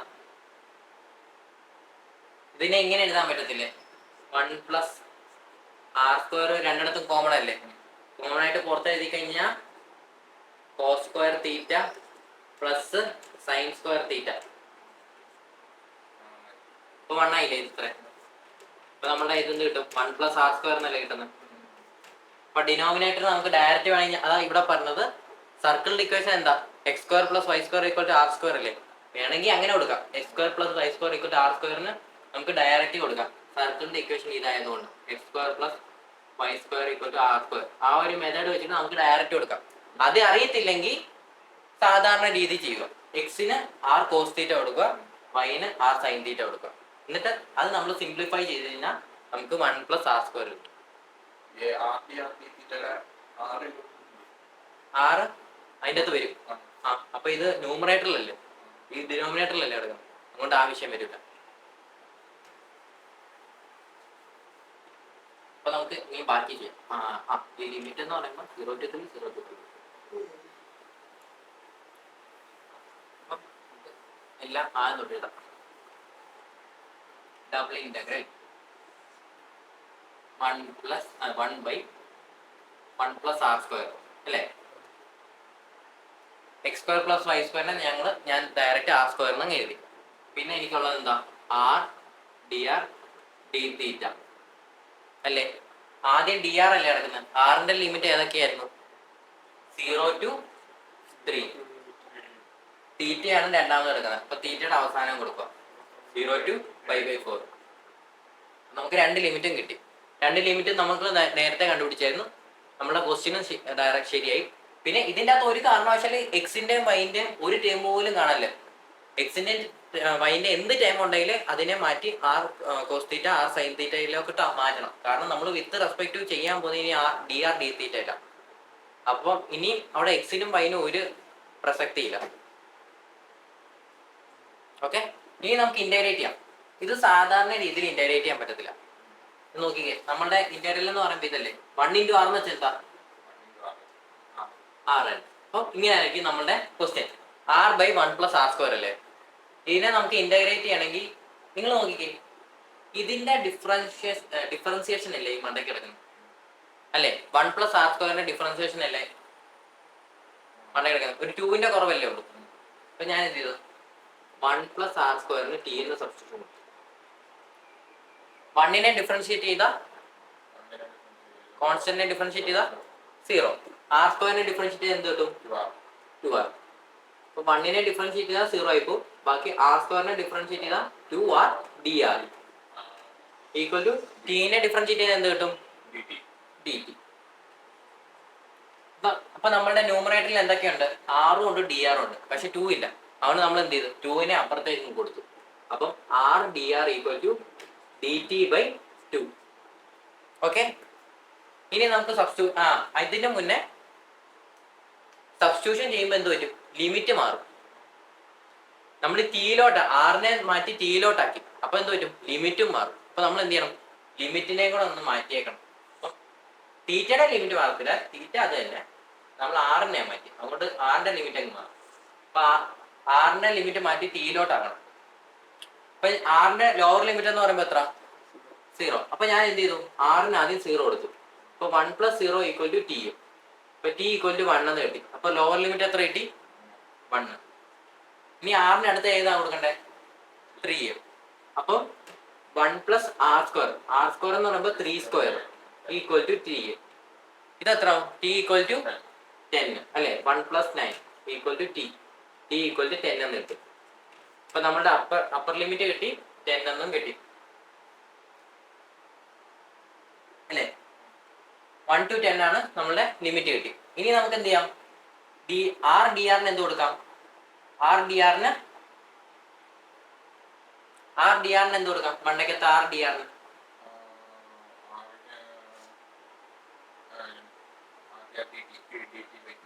ഇതിനെ ഇങ്ങനെ എഴുതാൻ പറ്റത്തില്ലേ, 1+ r² രണ്ടിടത്തും കോമൺ അല്ലേ, കോമൺ ആയിട്ട് പുറത്ത് എഴുതി കഴിഞ്ഞാൽ cos² θ പ്ലസ് sin² θ. ഇപ്പൊ 1 ആയില്ലേ ഇത്ര. ഇപ്പൊ നമ്മുടെ ഇതെന്ത് കിട്ടും, 1+ r² എന്നല്ലേ കിട്ടുന്നത്. അപ്പൊ ഡിനോമിനേറ്റർ നമുക്ക് ഡയറക്റ്റ് വേണമെങ്കിൽ, അതാ ഇവിടെ പറഞ്ഞത് സർക്കിളിന്റെ ഇക്വേഷൻ എന്താ, x² + y² = r² അല്ലേ, വേണമെങ്കിൽ അങ്ങനെ കൊടുക്കാം, x² + y² = r² നമുക്ക് ഡയറക്റ്റ് കൊടുക്കാം. സർക്കിളിന്റെ ഇക്വേഷൻ ഇതായതുകൊണ്ട് x² + y² = r², ആ ഒരു മെത്തേഡ് വെച്ചിട്ട് നമുക്ക് ഡയറക്റ്റ് കൊടുക്കാം. അത് അറിയത്തില്ലെങ്കിൽ സാധാരണ രീതി ചെയ്യുക, എക്സിന് r cos θ കൊടുക്കുക, വൈന് r sin θ കൊടുക്കുക. എന്നിട്ട് അത് നമ്മൾ സിംപ്ലിഫൈ ചെയ്ത് കഴിഞ്ഞാൽ നമുക്ക് 1+ r² കിട്ടും. r അതിൻ്റെ അകത്ത് വരും. അപ്പൊ ഇത് ന്യൂമറേറ്ററിലല്ലേ, ഈ ഡിനോമിനേറ്ററിലല്ലേ കിടക്കുന്നത്, അതുകൊണ്ട് ആവശ്യം വരില്ല. അപ്പൊ നമുക്ക് ഇനി ബാക്കി ചെയ്യാം. ഈ ലിമിറ്റ് എന്ന് പറയുമ്പോൾ 0 to 3 0 to 3 എല്ലാം തൊട്ട് ഇടാം. ഡബിൾ ഇന്റഗ്രൽ 1/1 + r² അല്ലേ, x² + y² ഞാൻ ഡയറക്റ്റ് r² എന്ന് എഴുതി. പിന്നെ എനിക്കുള്ളത് എന്താ, r dr dθ അല്ലേ. ആദ്യം dr അല്ലേ കിടക്കുന്നത്, r-ന്റെ ലിമിറ്റ് ഏതൊക്കെയായിരുന്നു, 0 to 3. തീറ്റയാണ് രണ്ടാമത് എടുക്കുന്നത്. അപ്പൊ തീറ്റയുടെ അവസാനം കൊടുക്കുക 0 to 5/4. നമുക്ക് രണ്ട് ലിമിറ്റും കിട്ടി. രണ്ട് ലിമിറ്റും നമുക്ക് നേരത്തെ കണ്ടുപിടിച്ചായിരുന്നു, നമ്മുടെ ക്വസ്റ്റ്യനും ഡയറക്റ്റ് ശരിയായി. പിന്നെ ഇതിൻ്റെ അകത്ത് ഒരു കാരണവശാൽ എക്സിന്റെയും വൈൻ്റെയും ഒരു ടേം പോലും കാണല്ലേ, എക്സിന്റെ വൈൻ്റെ എന്ത് ടൈം ഉണ്ടെങ്കിൽ അതിനെ മാറ്റി r cos θ r sin θയിലോട്ട് മാറ്റണം. കാരണം നമ്മൾ വിത്ത് റെസ്പെക്ട് ചെയ്യാൻ പോകുന്ന ഇനി dr dθ ഇല്ല. അപ്പം ഇനി അവിടെ എക്സിനും വൈനും ഒരു പ്രസക്തിയില്ല. ഓക്കെ, ഇനി നമുക്ക് ഇന്റഗ്രേറ്റ് ചെയ്യാം. ഇത് സാധാരണ രീതിയിൽ ഇന്റഗ്രേറ്റ് ചെയ്യാൻ പറ്റത്തില്ല. നോക്കിക്കേ, നമ്മളുടെ ഇന്റഗ്രൽ എന്ന് പറയുമ്പോൾ ഇതല്ലേ, 1 × r എന്ന് വെച്ചാൽ എന്താ, r. അപ്പൊ ഇങ്ങനെയായിരിക്കും നമ്മളുടെ ക്വസ്റ്റ്യൻ, r/1 + r² അല്ലേ. ഇതിനെ നമുക്ക് ഇന്റഗ്രേറ്റ് ചെയ്യണമെങ്കിൽ നിങ്ങൾ നോക്കിക്കേ, ഇതിന്റെ ഡിഫറൻസിയേഷൻ അല്ലേ ഈ മണ്ടയ്ക്ക് കിടക്കുന്നത് അല്ലേ, 1 + r² ഡിഫറൻസിയേഷൻ അല്ലേ മണ്ടയ്ക്ക് കിടക്കുന്നത്, ഒരു 2ന്റെ കുറവല്ലേ ഉള്ളൂ. അപ്പൊ ഞാൻ എന്ത് ചെയ്തു, 1 + r² t എന്ന് സബ്സ്റ്റിറ്റ്യൂട്ട് കൊടുത്തു. 1നെ ഡിഫറൻഷിയേറ്റ് ചെയ്ത കോൺസ്റ്റന്റിനെ ഡിഫറൻഷിയേറ്റ് ചെയ്ത 0, r² ഡിഫറൻഷിയേറ്റ് ചെയ്ത് എന്ത് കിട്ടും, 2r. അപ്പൊ 1നെ ഡിഫറൻഷിയേറ്റ് ചെയ്താൽ 0 ആയിപ്പോ, ബാക്കി r² ഡിഫറൻഷിയേറ്റ് ചെയ്താൽ 2r dr ഈക്വൽ ടു t-നെ ഡിഫറൻഷിയേറ്റ് ചെയ്താൽ എന്ത് കിട്ടും, dt. അപ്പൊ നമ്മളുടെ ന്യൂമറേറ്ററിൽ എന്തൊക്കെയുണ്ട്, r ഉണ്ട് dr ഉണ്ട്, പക്ഷെ 2 ഇല്ല. അതുകൊണ്ട് നമ്മൾ എന്ത് ചെയ്തു, 2നെ അപ്പുറത്തേക്ക് കൊടുത്തു. അപ്പം r d r equal to d t by 2. Okay, ഇനി നമുക്ക് ഇതിന്റെ മുന്നേ സബ്സ്റ്റിറ്റ്യൂഷൻ ചെയ്യുമ്പോൾ എന്ത് പറ്റും? ലിമിറ്റ് മാറും. നമ്മൾ ടീയിലോട്ട് ആറിനെ മാറ്റി ടീയിലോട്ടാക്കി, അപ്പൊ എന്ത് പറ്റും? ലിമിറ്റും മാറും. അപ്പൊ നമ്മൾ എന്ത് ചെയ്യണം? ലിമിറ്റിനെ കൂടെ ഒന്ന് മാറ്റിയേക്കണം. അപ്പം തീറ്റയുടെ ലിമിറ്റ് മാറത്തില്ല, തീറ്റ അത് തന്നെ, നമ്മൾ ആറിനെ മാറ്റി, അതുകൊണ്ട് ആറിന്റെ ലിമിറ്റ് അങ്ങ് മാറും. അപ്പൊ ആറിന്റെ ലിമിറ്റ് മാറ്റി ടീയിലോട്ടാക്കണം. അപ്പൊ ആറിന്റെ ലോവർ ലിമിറ്റ് എന്ന് പറയുമ്പോൾ എത്ര? 0. അപ്പൊ ഞാൻ എന്ത് ചെയ്തു? ആറിന് ആദ്യം 0 കൊടുത്തു. അപ്പൊ 1 + 0 ഈക്വൽ ടു ടി. അപ്പൊ ടി ഈക്വൽ ടു 1 എന്ന് കിട്ടി. അപ്പൊ ലോവർ ലിമിറ്റ് എത്ര കിട്ടി? 1. ഇനി ആറിന് അടുത്ത് ഏതാ കൊടുക്കണ്ടേ? 3. അപ്പൊ 1 + r². r² എന്ന് പറയുമ്പോൾ 3² ഈക്വൽ ടു ടി. ഇതെത്ര? ടി ഈക്വൽ ടു 10 അല്ലെ? 1 + 9 equal to t. T equal to 10 എന്ന് കിട്ടും. അപ്പൊ നമ്മുടെ അപ്പർ ലിമിറ്റ് കിട്ടി, 10 എന്നും കിട്ടി അല്ലേ? 1 to 10 ആണ് നമ്മളുടെ ലിമിറ്റ് കിട്ടി. ഇനി നമുക്ക് എന്ത് ചെയ്യാം? ആർ ഡി ആറിന് എന്ത് കൊടുക്കാം? ആർ ഡി ആറിന് എന്ത് കൊടുക്കാം? മണ്ടയ്ക്കത്തെ ആർ ഡി ആറിന്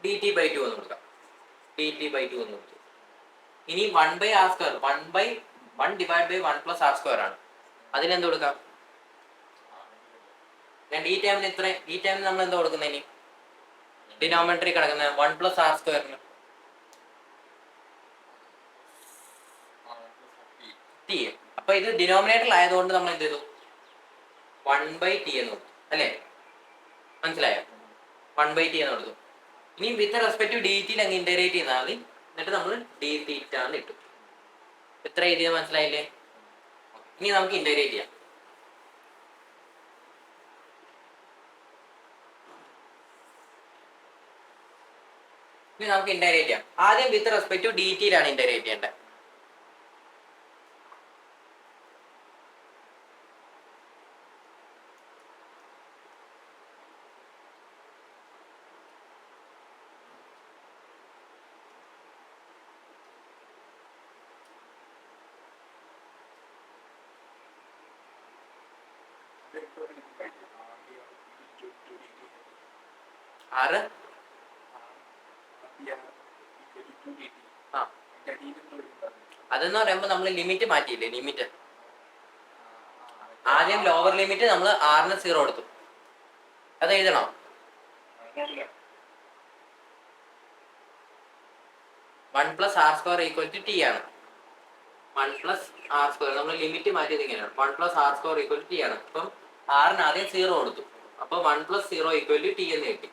ഡി ടി ബൈ 2 എന്ന് കൊടുക്കാം. ഡി ടി ബൈ 2 എന്ന് കൊടുത്തു. ഇനി 1/r², 1 ഡിവൈഡ് ബൈ 1 + r² ആണ്. അതിനെന്ത് കൊടുക്കാം? ഈ ടൈമിന് നമ്മൾ എന്താ കൊടുക്കുന്നത്? ഇനി ഡിനോമിനേറ്ററിൽ കിടക്കുന്ന 1 + r²ന് ടി. അപ്പൊ ഇത് ഡിനോമിനേറ്ററിൽ ആയതുകൊണ്ട് നമ്മൾ എന്ത് ചെയ്തു? 1/t എന്ന് കൊടുത്തു അല്ലേ? മനസ്സിലായോ? 1/t എന്ന് കൊടുത്തു. ഇനി വിത്ത് റെസ്പെക്ട് ടു ഡി ടിയിൽ അങ്ങ് ഇന്റഗ്രേറ്റ് ചെയ്യുന്നാൽ മതി. എന്നിട്ട് നമ്മൾ ഡി തീറ്റ എന്ന് ഇട്ടു. എത്ര എഴുതിയത് മനസ്സിലായില്ലേ? ഇനി നമുക്ക് ഇന്റഗ്രേറ്റ് ചെയ്യാം. ആദ്യം വിത്ത് റെസ്പെക്ട് ടു ഡി ടിയിലാണ് ഇന്റഗ്രേറ്റ് ചെയ്യേണ്ടത്. ആറ് അതെന്ന് പറയുമ്പോൾ നമ്മൾ ലിമിറ്റ് മാറ്റിയില്ലേ? ലിമിറ്റ് ആദ്യം ലോവർ ലിമിറ്റ് നമ്മൾ ആറിന് 0 കൊടുത്തു. അത് എഴുതണോ? 1 + r² ഈക്വൽ ടു ടി ആണ്. 1 + r² നമ്മൾ ലിമിറ്റ് മാറ്റിയത് ഇങ്ങനെയാണ്. 1 + r² ഈക്വൽ ടു ടി ആണ്. അപ്പം ആറിന് ആദ്യം 0 കൊടുത്തു. അപ്പൊ 1 + 0 ഈക്വൽ ടു ടി എന്ന് കിട്ടി.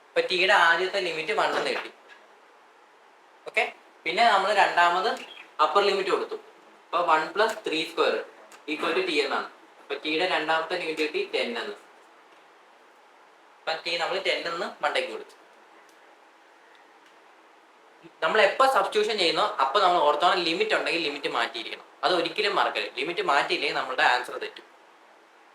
അപ്പൊ ടിയുടെ ആദ്യത്തെ ലിമിറ്റ് 1 എന്ന് കിട്ടി. ഓക്കെ, പിന്നെ നമ്മൾ രണ്ടാമത് അപ്പർ ലിമിറ്റ് കൊടുത്തു. അപ്പൊ 1 + 3² ഈക്വൽ ടു ടി എന്നാണ്. അപ്പൊ ടിയുടെ രണ്ടാമത്തെ ലിമിറ്റ് കിട്ടി 10 എന്ന്. അപ്പൊ ടി നമ്മൾ 10 എന്ന് മണ്ടയ്ക്ക് കൊടുത്തു. നമ്മൾ എപ്പോൾ സബ്സ്റ്റിറ്റ്യൂഷൻ ചെയ്യുന്നോ അപ്പൊ നമ്മൾ ഓർത്തോണം, ലിമിറ്റ് ഉണ്ടെങ്കിൽ ലിമിറ്റ് മാറ്റിയിരിക്കണം. അത് ഒരിക്കലും മറക്കരുത്. ലിമിറ്റ് മാറ്റിയില്ലെങ്കിൽ നമ്മുടെ ആൻസർ തെറ്റും.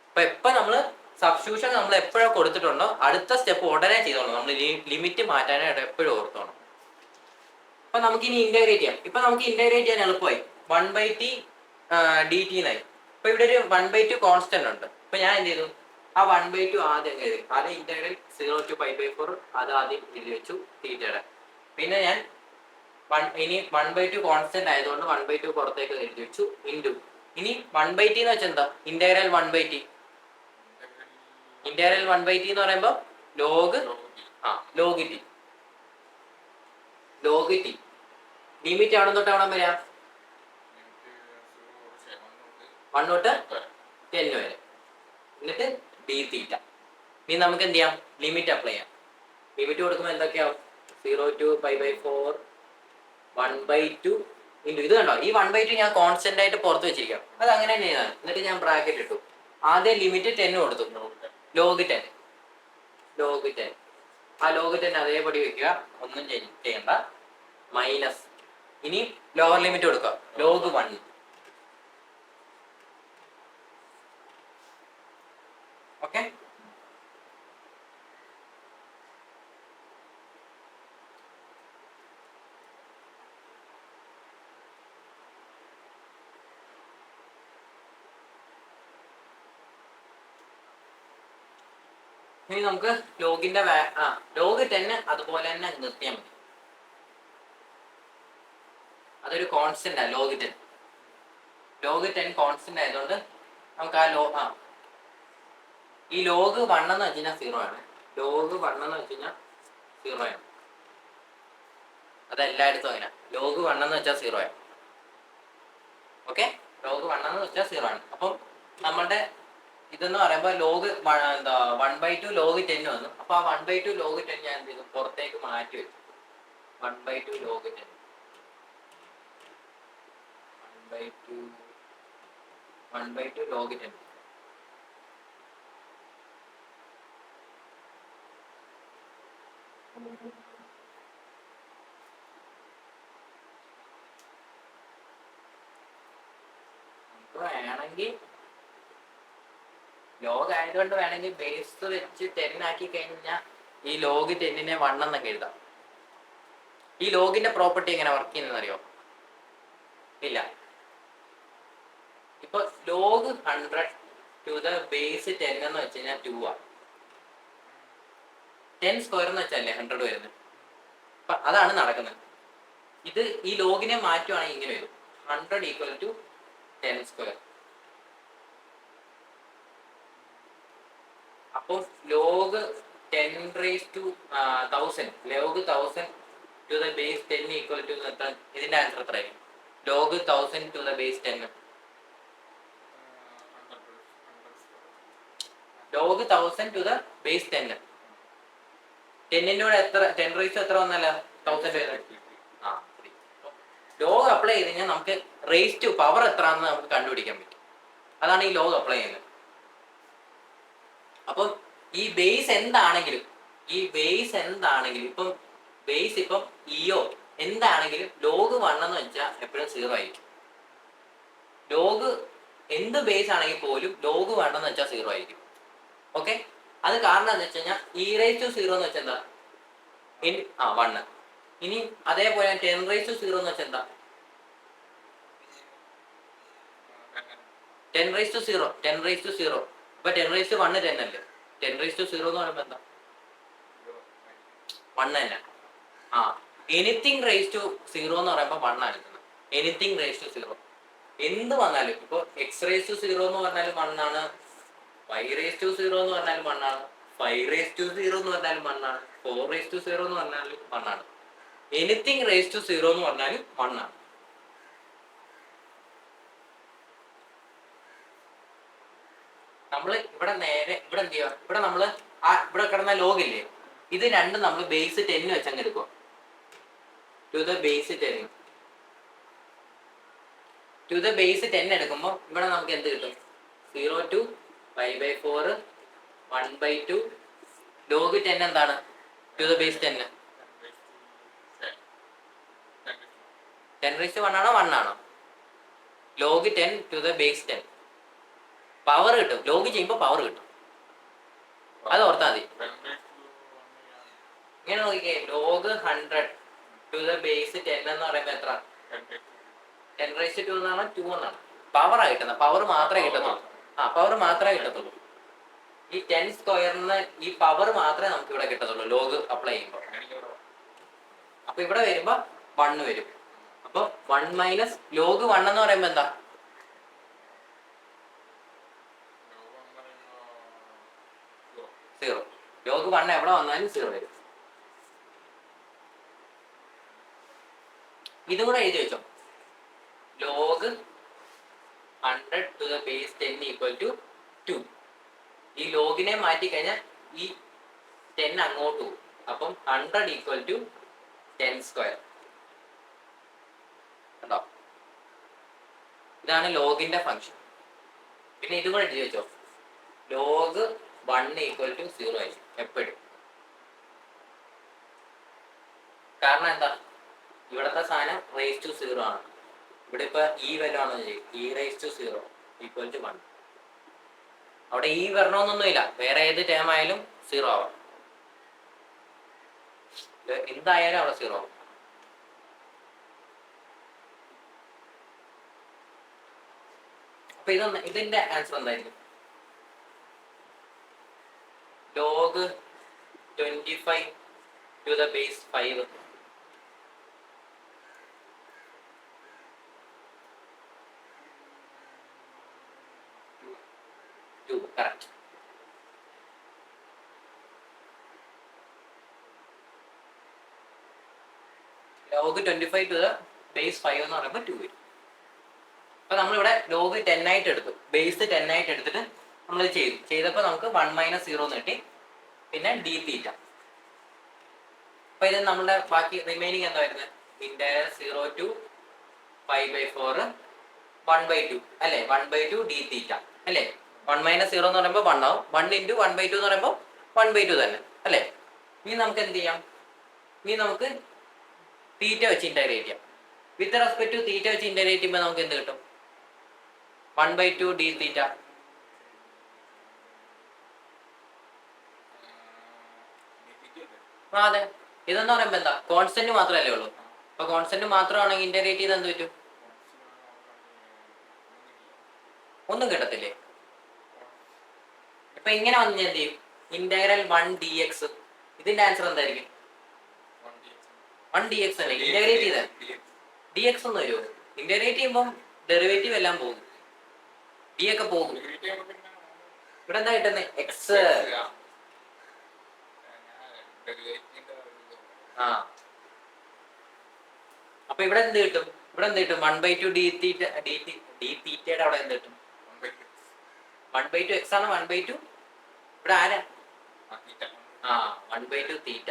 അപ്പൊ എപ്പോൾ നമ്മൾ സബ്സ്റ്റിറ്റ്യൂഷൻ നമ്മൾ എപ്പോഴോ കൊടുത്തിട്ടുണ്ടോ അടുത്ത സ്റ്റെപ്പ് ഉടനെ ചെയ്തോളൂ. നമ്മൾ ലിമിറ്റ് മാറ്റാനായിട്ട് എപ്പോഴും ഓർത്തോണം. അപ്പൊ നമുക്ക് ഇനി ഇന്റഗ്രേറ്റ് ചെയ്യാം. ഇപ്പൊ നമുക്ക് ഇന്റഗ്രേറ്റ് ചെയ്യാൻ എളുപ്പമായി. 1/t dt എന്നായി. ഇപ്പൊ ഇവിടെ ഒരു 1/2 കോൺസ്റ്റന്റ് ഉണ്ട്. ഇപ്പൊ ഞാൻ എന്ത് ചെയ്തു? ആ 1/2 ആദ്യം എഴുതി. ആദ്യം ഇന്റഗ്രൽ 0 to π/4 അത് ആദ്യം എഴുതി വെച്ചു തീറ്റയുടെ. പിന്നെ ഞാൻ ഇനി 1/2 കോൺസ്റ്റന്റ് ആയതുകൊണ്ട് 1/2 പുറത്തേക്ക് എഴുതി വെച്ചു ഇൻറ്റു. ഇനി 1/t എന്ന് വെച്ചാൽ എന്താ? Integral 1/t. ഇന്റഗ്രൽ 1/t എന്ന് പറയുമ്പോൾ ലോഗ് ടി. ലിമിറ്റ് എവിടെ തൊട്ട് എവിടെ വരാം? 1 തൊട്ട് 10 വരെ. എന്നിട്ട് ഡി തീറ്റ. ഇനി നമുക്ക് എന്ത് ചെയ്യാം? ലിമിറ്റ് അപ്ലൈ ചെയ്യാം. ലിമിറ്റ് കൊടുക്കുമ്പോൾ എന്തൊക്കെയാവും? 0 to π/4 1/2 ഇൻറ്റു ഇത് കണ്ടോ? ഈ 1/2 ഞാൻ കോൺസ്റ്റന്റ് ആയിട്ട് പുറത്ത് വെച്ചിരിക്കാം. അത് അങ്ങനെ തന്നെ ചെയ്താൽ. എന്നിട്ട് ഞാൻ ബ്രാക്കറ്റ് ഇട്ടു. ആദ്യം ലിമിറ്റ് 10 കൊടുത്തു. ലോഗ് 10. ആ ലോഗ് 10 അതേപടി വെക്കുക, ഒന്നും ചെയ്യണ്ട. മൈനസ്. ഇനി ലോവർ ലിമിറ്റ് കൊടുക്കുക, ലോഗ് 1. ഓക്കെ, ഇനി നമുക്ക് ലോഗിന്റെ ലോഗ് 10 അതുപോലെ തന്നെ നിർത്തിയാൽ മതി. അതൊരു കോൺസ്റ്റന്റ് ആണ് ലോഗ് 10 കോൺസ്റ്റന്റ് ആയതുകൊണ്ട് നമുക്ക് ഈ ലോഗ് 1 എന്ന് വെച്ച് കഴിഞ്ഞാൽ 0 ആണ്. ലോഗ് 1 എന്ന് വെച്ച് കഴിഞ്ഞാൽ 0 ആണ്. അതെല്ലായിടത്തും അങ്ങനെ. ലോഗ് 1 എന്ന് വെച്ചാൽ 0 ആണ്. ഓക്കെ, ലോഗ് 1 എന്ന് വെച്ചാൽ 0 ആണ്. അപ്പം നമ്മളുടെ ഇതെന്ന് പറയുമ്പോൾ ലോഗ് 1/2 ലോഗ് 10 വന്നു. അപ്പൊ ആ 1/2 ലോഗ് 10 ഞാൻ എന്ത് ചെയ്തു, പുറത്തേക്ക് മാറ്റി വെച്ചു. 1/2 ലോഗ് 10 1/2 ലോഗ് 10. വേണമെങ്കിൽ ലോഗ് ആയതുകൊണ്ട് വേണമെങ്കിൽ ബേസ് വെച്ച് 10 ആക്കി കഴിഞ്ഞാൽ ഈ ലോഗ് 10നെ 1 എന്നൊക്കെ എഴുതാം. ഈ ലോഗിന്റെ പ്രോപ്പർട്ടി എങ്ങനെ വർക്ക് ചെയ്യുന്നത് അറിയോ? ഇല്ല. ഇപ്പൊ ലോഗ് 100 ടു ദ ബേസ് 10 എന്ന് വെച്ച് കഴിഞ്ഞാൽ 2 ആണ്. 10 സ്ക്വയർ എന്ന് വെച്ചല്ലേ 100 വരുന്നത്. അപ്പൊ അതാണ് നടക്കുന്നത്. ഇത് ഈ ലോഗിനെ മാറ്റുവാണെങ്കിൽ ഇങ്ങനെ വരും, 100 ഈക്വൽ ടു 10 സ്ക്വയർ. അപ്പോൾ log 10 raise to 1000 log 1000 to the base 10 equal to ഇതിന്റെ ആൻസർ എത്രയായിരിക്കും? Log 1000 to the base 10 log 1000 to the base 10 10ന്റെ കൂടെ എത്ര 10 റേസ് എത്ര വന്നല്ല 1000 വരുന്നത്. ലോഗ് അപ്ലൈ ചെയ്ത് കഴിഞ്ഞാൽ നമുക്ക് റേസ് ടു പവർ എത്രയാണെന്ന് നമുക്ക് കണ്ടുപിടിക്കാൻ പറ്റും. അതാണ് ഈ ലോഗ് അപ്ലൈ ചെയ്യുന്നത്. അപ്പം ഈ ബേസ് എന്താണെങ്കിലും ഇപ്പം ബേസ് ഇപ്പം ഇയോ എന്താണെങ്കിലും ലോഗ് 1 എന്ന് വെച്ചാൽ എപ്പോഴും 0 ആയിരിക്കും. ലോഗ് എന്ത് ബേസ് ആണെങ്കിൽ പോലും ലോഗ് 1 എന്ന് വെച്ചാൽ 0 ആയിരിക്കും. ഓക്കെ, അത് കാരണം എന്താ വെച്ച് കഴിഞ്ഞാൽ e⁻0 എന്ന് വെച്ചാൽ എന്താ? 1. ഇനി അതേപോലെ 10⁻0 എന്ന് വെച്ചാൽ എന്താ? 10⁻0 10⁻0. ഇപ്പൊ 10⁻1 10 അല്ലേ? 10⁻0 എന്ന് പറയുമ്പോ എന്താ? 1 തന്നെ. എനിത്തിങ് റേസ് ടു 0 എന്ന് പറയുമ്പോ 1 ആണ് എടുക്കുന്നത്. എനിത്തിങ് റേസ് ടു 0 എന്ത് വന്നാലും, ഇപ്പൊ x⁻0 എന്ന് പറഞ്ഞാലും 1 ആണ്, y⁻0 എന്ന് പറഞ്ഞാലും 1 ആണ്, 5⁻0 എന്ന് പറഞ്ഞാലും 1 ആണ്, 4⁻0 എന്ന് പറഞ്ഞാലും 1 ആണ്. എനിത്തിങ് റേസ് ടു 0 എന്ന് പറഞ്ഞാലും 1 ആണ്. നമ്മള് ഇവിടെ നേരെ ഇവിടെ എന്ത് ചെയ്യുക, ഇവിടെ നമ്മള് ഇവിടെ കിടന്ന ലോഗ് ഇല്ലേ, ഇത് രണ്ടും നമ്മൾ ബേസ് 10 വെച്ചങ്ങ് എടുക്കുക. ടു ദ ബേസ് 10 എടുക്കുമ്പോൾ ഇവിടെ നമുക്ക് എന്ത് കിട്ടും? 0 ടു 5/4 1/2 ലോഗ് 10 എന്താണ്? ടു ദ ബേസ് 10 10⁻1 ആണോ 1 ആണോ? Log 10 to the base 10 power കിട്ടും. ലോഗ് ചെയ്യുമ്പോൾ പവർ കിട്ടും, അത് ഓർത്താൽ മതി. ഇങ്ങനെ നോക്കിക്കേ, ലോഗ് 100 ടു ദ ബേസ് 10 എന്ന് പറയുമ്പോൾ എത്ര? 10⁻2 എന്നാണ് 2 എന്നാണ് പവർ കിട്ടുന്നത്. പവർ മാത്രമേ കിട്ടത്തുള്ളൂ. പവർ മാത്രമേ കിട്ടത്തുള്ളൂ. ഈ 10 സ്ക്വയറിന് ഈ പവർ മാത്രമേ നമുക്ക് ഇവിടെ കിട്ടത്തുള്ളൂ ലോഗ് അപ്ലൈ ചെയ്യുമ്പോൾ. അപ്പൊ ഇവിടെ വരുമ്പോ 1 വരും. അപ്പൊ 1 മൈനസ് ലോഗ് 1 എന്ന് പറയുമ്പോ എന്താ? 0. ലോഗ് 1 എവിടെ വന്നാലും 0 വരും. ഇതും കൂടെ എഴുതി വെച്ചോ. Log 100 to the base 10 equal to 2. ഈ ലോഗിനെ മാറ്റി കഴിഞ്ഞാൽ ഈ 10 അങ്ങോട്ട് പോകും. അപ്പം 100 ഈക്വൽ ടു 10 സ്ക്വയർ. കണ്ടോ? ഇതാണ് ലോഗിന്റെ ഫംഗ്ഷൻ. പിന്നെ ഇതും കൂടെ എഴുതി വെച്ചോ. ലോഗ് 1 ഈക്വൽ ടു 0 ആയിരിക്കും എപ്പോഴും. കാരണം എന്താ? ഇവിടത്തെ സാധനം റേസ് ടു 0 ആണ്. ഇവിടെ ഇപ്പൊ ഈ വരാണോ e⁻0 ഈക്വൽ ടു 1. അവിടെ ഈ വരണമെന്നൊന്നുമില്ല, വേറെ ഏത് ടേം ആയാലും 0 ആവാം. എന്തായാലും അവിടെ 0 ആവും. അപ്പൊ ഇതിന്റെ ആൻസർ എന്തായിരിക്കും? Log 25 to the base 5. Correct. Log 25 to the base 5 എന്ന് പറയുമ്പോൾ 2 വരും. അപ്പോൾ നമ്മളിവിടെ ലോഗ് 10 ആയിട്ട് എടുത്തു, ബേസ് 10 ആയിട്ട് എടുത്തിട്ട് നമ്മൾ ചെയ്തപ്പോൾ നമുക്ക് 1 - 0 എന്ന് കിട്ടി, പിന്നെ ഡി തീറ്റ. അപ്പോൾ ഇത് നമ്മുടെ ബാക്കി റിമൈനിങ് എന്താ വരുന്നത്? ഇന്റഗ്രൽ 0 to π/4 1/2 അല്ലേ? 1/2 ഡി തീറ്റ അല്ലേ? 1 - 0 എന്ന് പറയുമ്പോൾ 1 ആവും. 1 × 1/2 എന്ന് പറയുമ്പോൾ 1/2 തന്നെ അല്ലേ? ഇനി നമുക്ക് എന്ത് ചെയ്യാം? ഇനി നമുക്ക് തീറ്റ വെച്ച് ഇന്റഗ്രേറ്റ് ചെയ്യാം. വിത്ത് റെസ്പെക്ട് ടു തീറ്റ വെച്ച് ഇന്റഗ്രേറ്റ് ചെയ്യുമ്പോൾ നമുക്ക് എന്ത് കിട്ടും? 1/2 ഡി തീറ്റ. അതെ, ഇതെന്ന് പറയുമ്പോൾ എന്താ? കോൺസ്റ്റന്റ് മാത്രമല്ലേ ഉള്ളൂ. അപ്പൊ കോൺസ്റ്റന്റ് മാത്രമാണെങ്കിൽ ഇന്റഗ്രേറ്റ് ചെയ്ത് എന്ത് പറ്റും? ഒന്നും കിട്ടത്തില്ലേ? ഇപ്പൊ ഇങ്ങനെ വന്നു എന്ത് ചെയ്യും? Integral 1 dx. ഇതിന്റെ ആൻസർ എന്തായിരിക്കും? 1 dx അല്ലേ? ഇന്റഗ്രേറ്റ് ചെയ്ത dx ഒന്ന് വരുമോ? ഇന്റഗ്രേറ്റ് ചെയ്യുമ്പോൾ ഡെറിവേറ്റീവ് എല്ലാം പോകും, ഡി ഒക്കെ പോകും. ഇവിടെ എന്താ കിട്ടുന്നത്? എക്സ്. ആ, അപ്പൊ ഇവിടെ എന്ത് കിട്ടും? ഇവിടെ എന്ത് കിട്ടും? 1/2 ഡി തീറ്റ. ഡി തീറ്റയുടെ അവിടെ എന്ത് കിട്ടും? 1/2 എക്സ് ആണ്. 1/2 ഇവിടെ ആരാ? ആ, 1/2 തീറ്റ.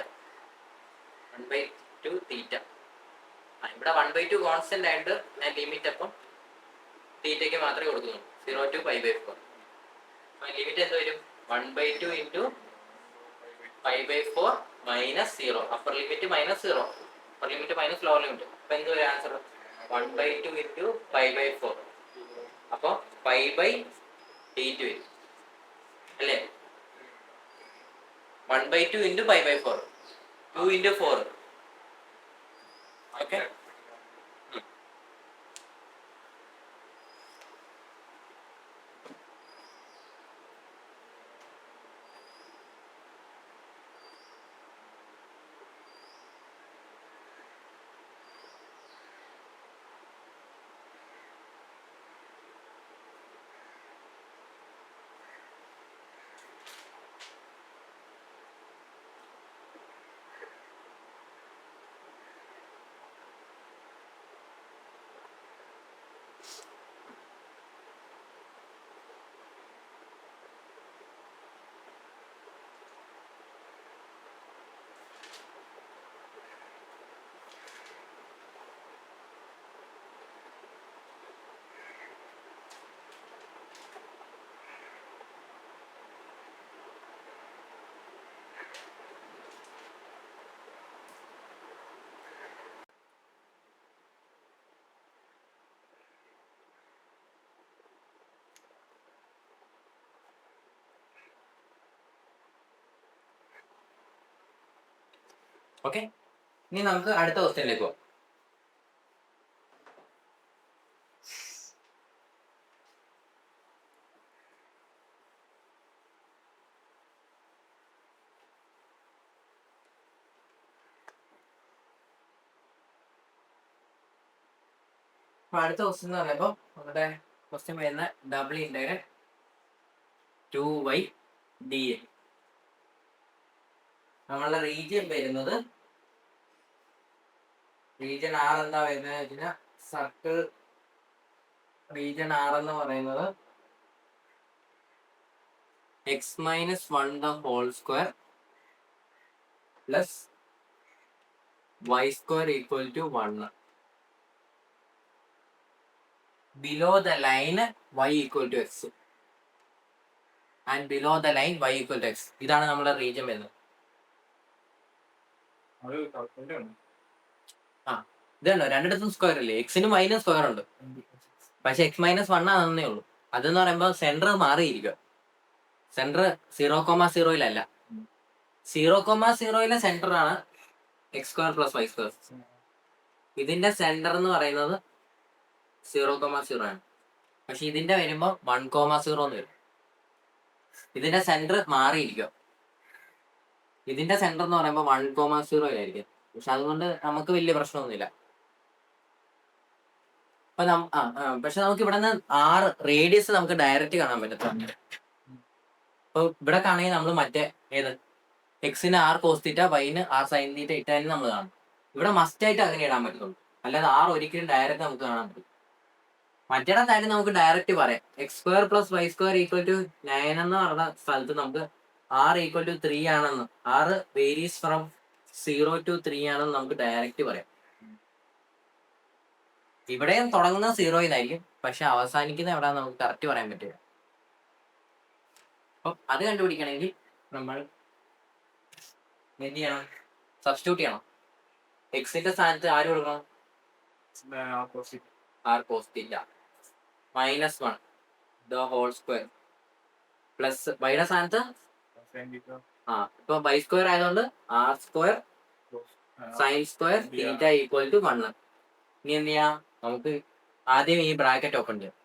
1/2 തീറ്റ. ഇവിടെ 1/2 കോൺസ്റ്റന്റ് ആയിട്ട് ഞാൻ ലിമിറ്റ് അപ്പം തീറ്റയ്ക്ക് മാത്രമേ കൊടുക്കുന്നുള്ളൂ. 0 to π/4. ലിമിറ്റ് എന്ത് വരും? 1/2 × π/4 - 0. Upper limit -0, upper limit minus lower limit. അപ്പൊ എന്ത് വരും ആൻസർ? 1/2 × π/4. അപ്പൊ π/8 വരും അല്ലേ? 1/2 × π/4, 2 × 4. Okay, okay. ഇനി നമുക്ക് അടുത്ത ക്വസ്റ്റ്യനിലേക്ക് പോകാം. അടുത്ത ക്വസ്റ്റ്യൻ എന്ന് പറയുമ്പോൾ നമ്മുടെ ക്വസ്റ്റ്യൻ വരുന്ന ഡബിൾ ഇന്റഗ്രൽ 2y dx. നമ്മളുടെ റീജിയൻ വരുന്നത്, റീജിയൻ ആർ എന്താ വരുന്നത് വെച്ചാൽ സർക്കിൾ റീജിയൻ ആർ എന്ന് പറയുന്നത് x - 1 the whole square plus y square equal to 1. Below the line y equal to x and below the line y equal to x. ഇതാണ് നമ്മുടെ region വരുന്നത്. ഇതുണ്ടോ? രണ്ടിടത്തും സ്ക്വയർ ഇല്ലേ? എക്സിന് മൈനസ് സ്ക്വയർ ഉണ്ട്, പക്ഷെ x - 1 ആണെന്നേ ഉള്ളൂ. അതെന്ന് പറയുമ്പോൾ സെന്റർ മാറിയിരിക്കുക. സെന്റർ 0,0 0,0 സെന്റർ ആണ് x² + y². ഇതിന്റെ സെന്റർ എന്ന് പറയുന്നത് 0,0 ആണ്, പക്ഷെ ഇതിന്റെ വരുമ്പോൾ 1,0 എന്ന് വരും. ഇതിന്റെ സെന്റർ മാറിയിരിക്കുക. ഇതിന്റെ സെന്റർ എന്ന് പറയുമ്പോൾ 1,0 ആയിരിക്കും. പക്ഷെ അതുകൊണ്ട് നമുക്ക് വലിയ പ്രശ്നമൊന്നുമില്ല. അപ്പൊ പക്ഷെ നമുക്ക് ഇവിടെ നിന്ന് 6 റേഡിയസ് നമുക്ക് ഡയറക്റ്റ് കാണാൻ പറ്റത്തില്ല. അപ്പൊ ഇവിടെ കാണുകയും നമ്മൾ മറ്റേ ഏത് എക്സിന് ആർ കോസ്തീറ്റ, വൈന് ആർ സൈൻ തീറ്റ ഇട്ടാലും നമ്മൾ കാണും. ഇവിടെ മസ്റ്റ് ആയിട്ട് അങ്ങനെ ഇടാൻ പറ്റുള്ളൂ, അല്ലാതെ ആർ ഒരിക്കലും ഡയറക്റ്റ് നമുക്ക് കാണാൻ പറ്റും. മറ്റേടത്തായാലും നമുക്ക് ഡയറക്റ്റ് പറയാം x² + y² = 9 എന്ന് പറഞ്ഞ സ്ഥലത്ത് നമുക്ക് r = 3 ആണെന്ന്, r വേരീസ് ഫ്രം 0 to 3 ആണെന്ന് നമുക്ക് ഡയറക്റ്റ് പറയാം. ഇവിടെയും തുടങ്ങുന്ന 0 ആയിരിക്കും, പക്ഷെ അവസാനിക്കുന്ന എവിടെയാന്ന് നമുക്ക് കറക്റ്റ് പറയാൻ പറ്റില്ല. അപ്പം അത് കണ്ടുപിടിക്കണമെങ്കിൽ നമ്മൾ എന്ത് ചെയ്യണം? സബ്സ്റ്റിറ്റ്യൂട്ട് ചെയ്യണം. എക്സിന്റെ സ്ഥാനത്ത് ആര് കൊടുക്കണം? r cos θ -1 the whole square plus വൈയുടെ സ്ഥാനത്ത് ഇപ്പൊ y² ആയതുകൊണ്ട് r² sin² θ = 1. ഇനി എന്ത് ചെയ്യാം? നമുക്ക് ആദ്യം ഈ ബ്രാക്കറ്റ് ഓപ്പൺ ചെയ്യാം.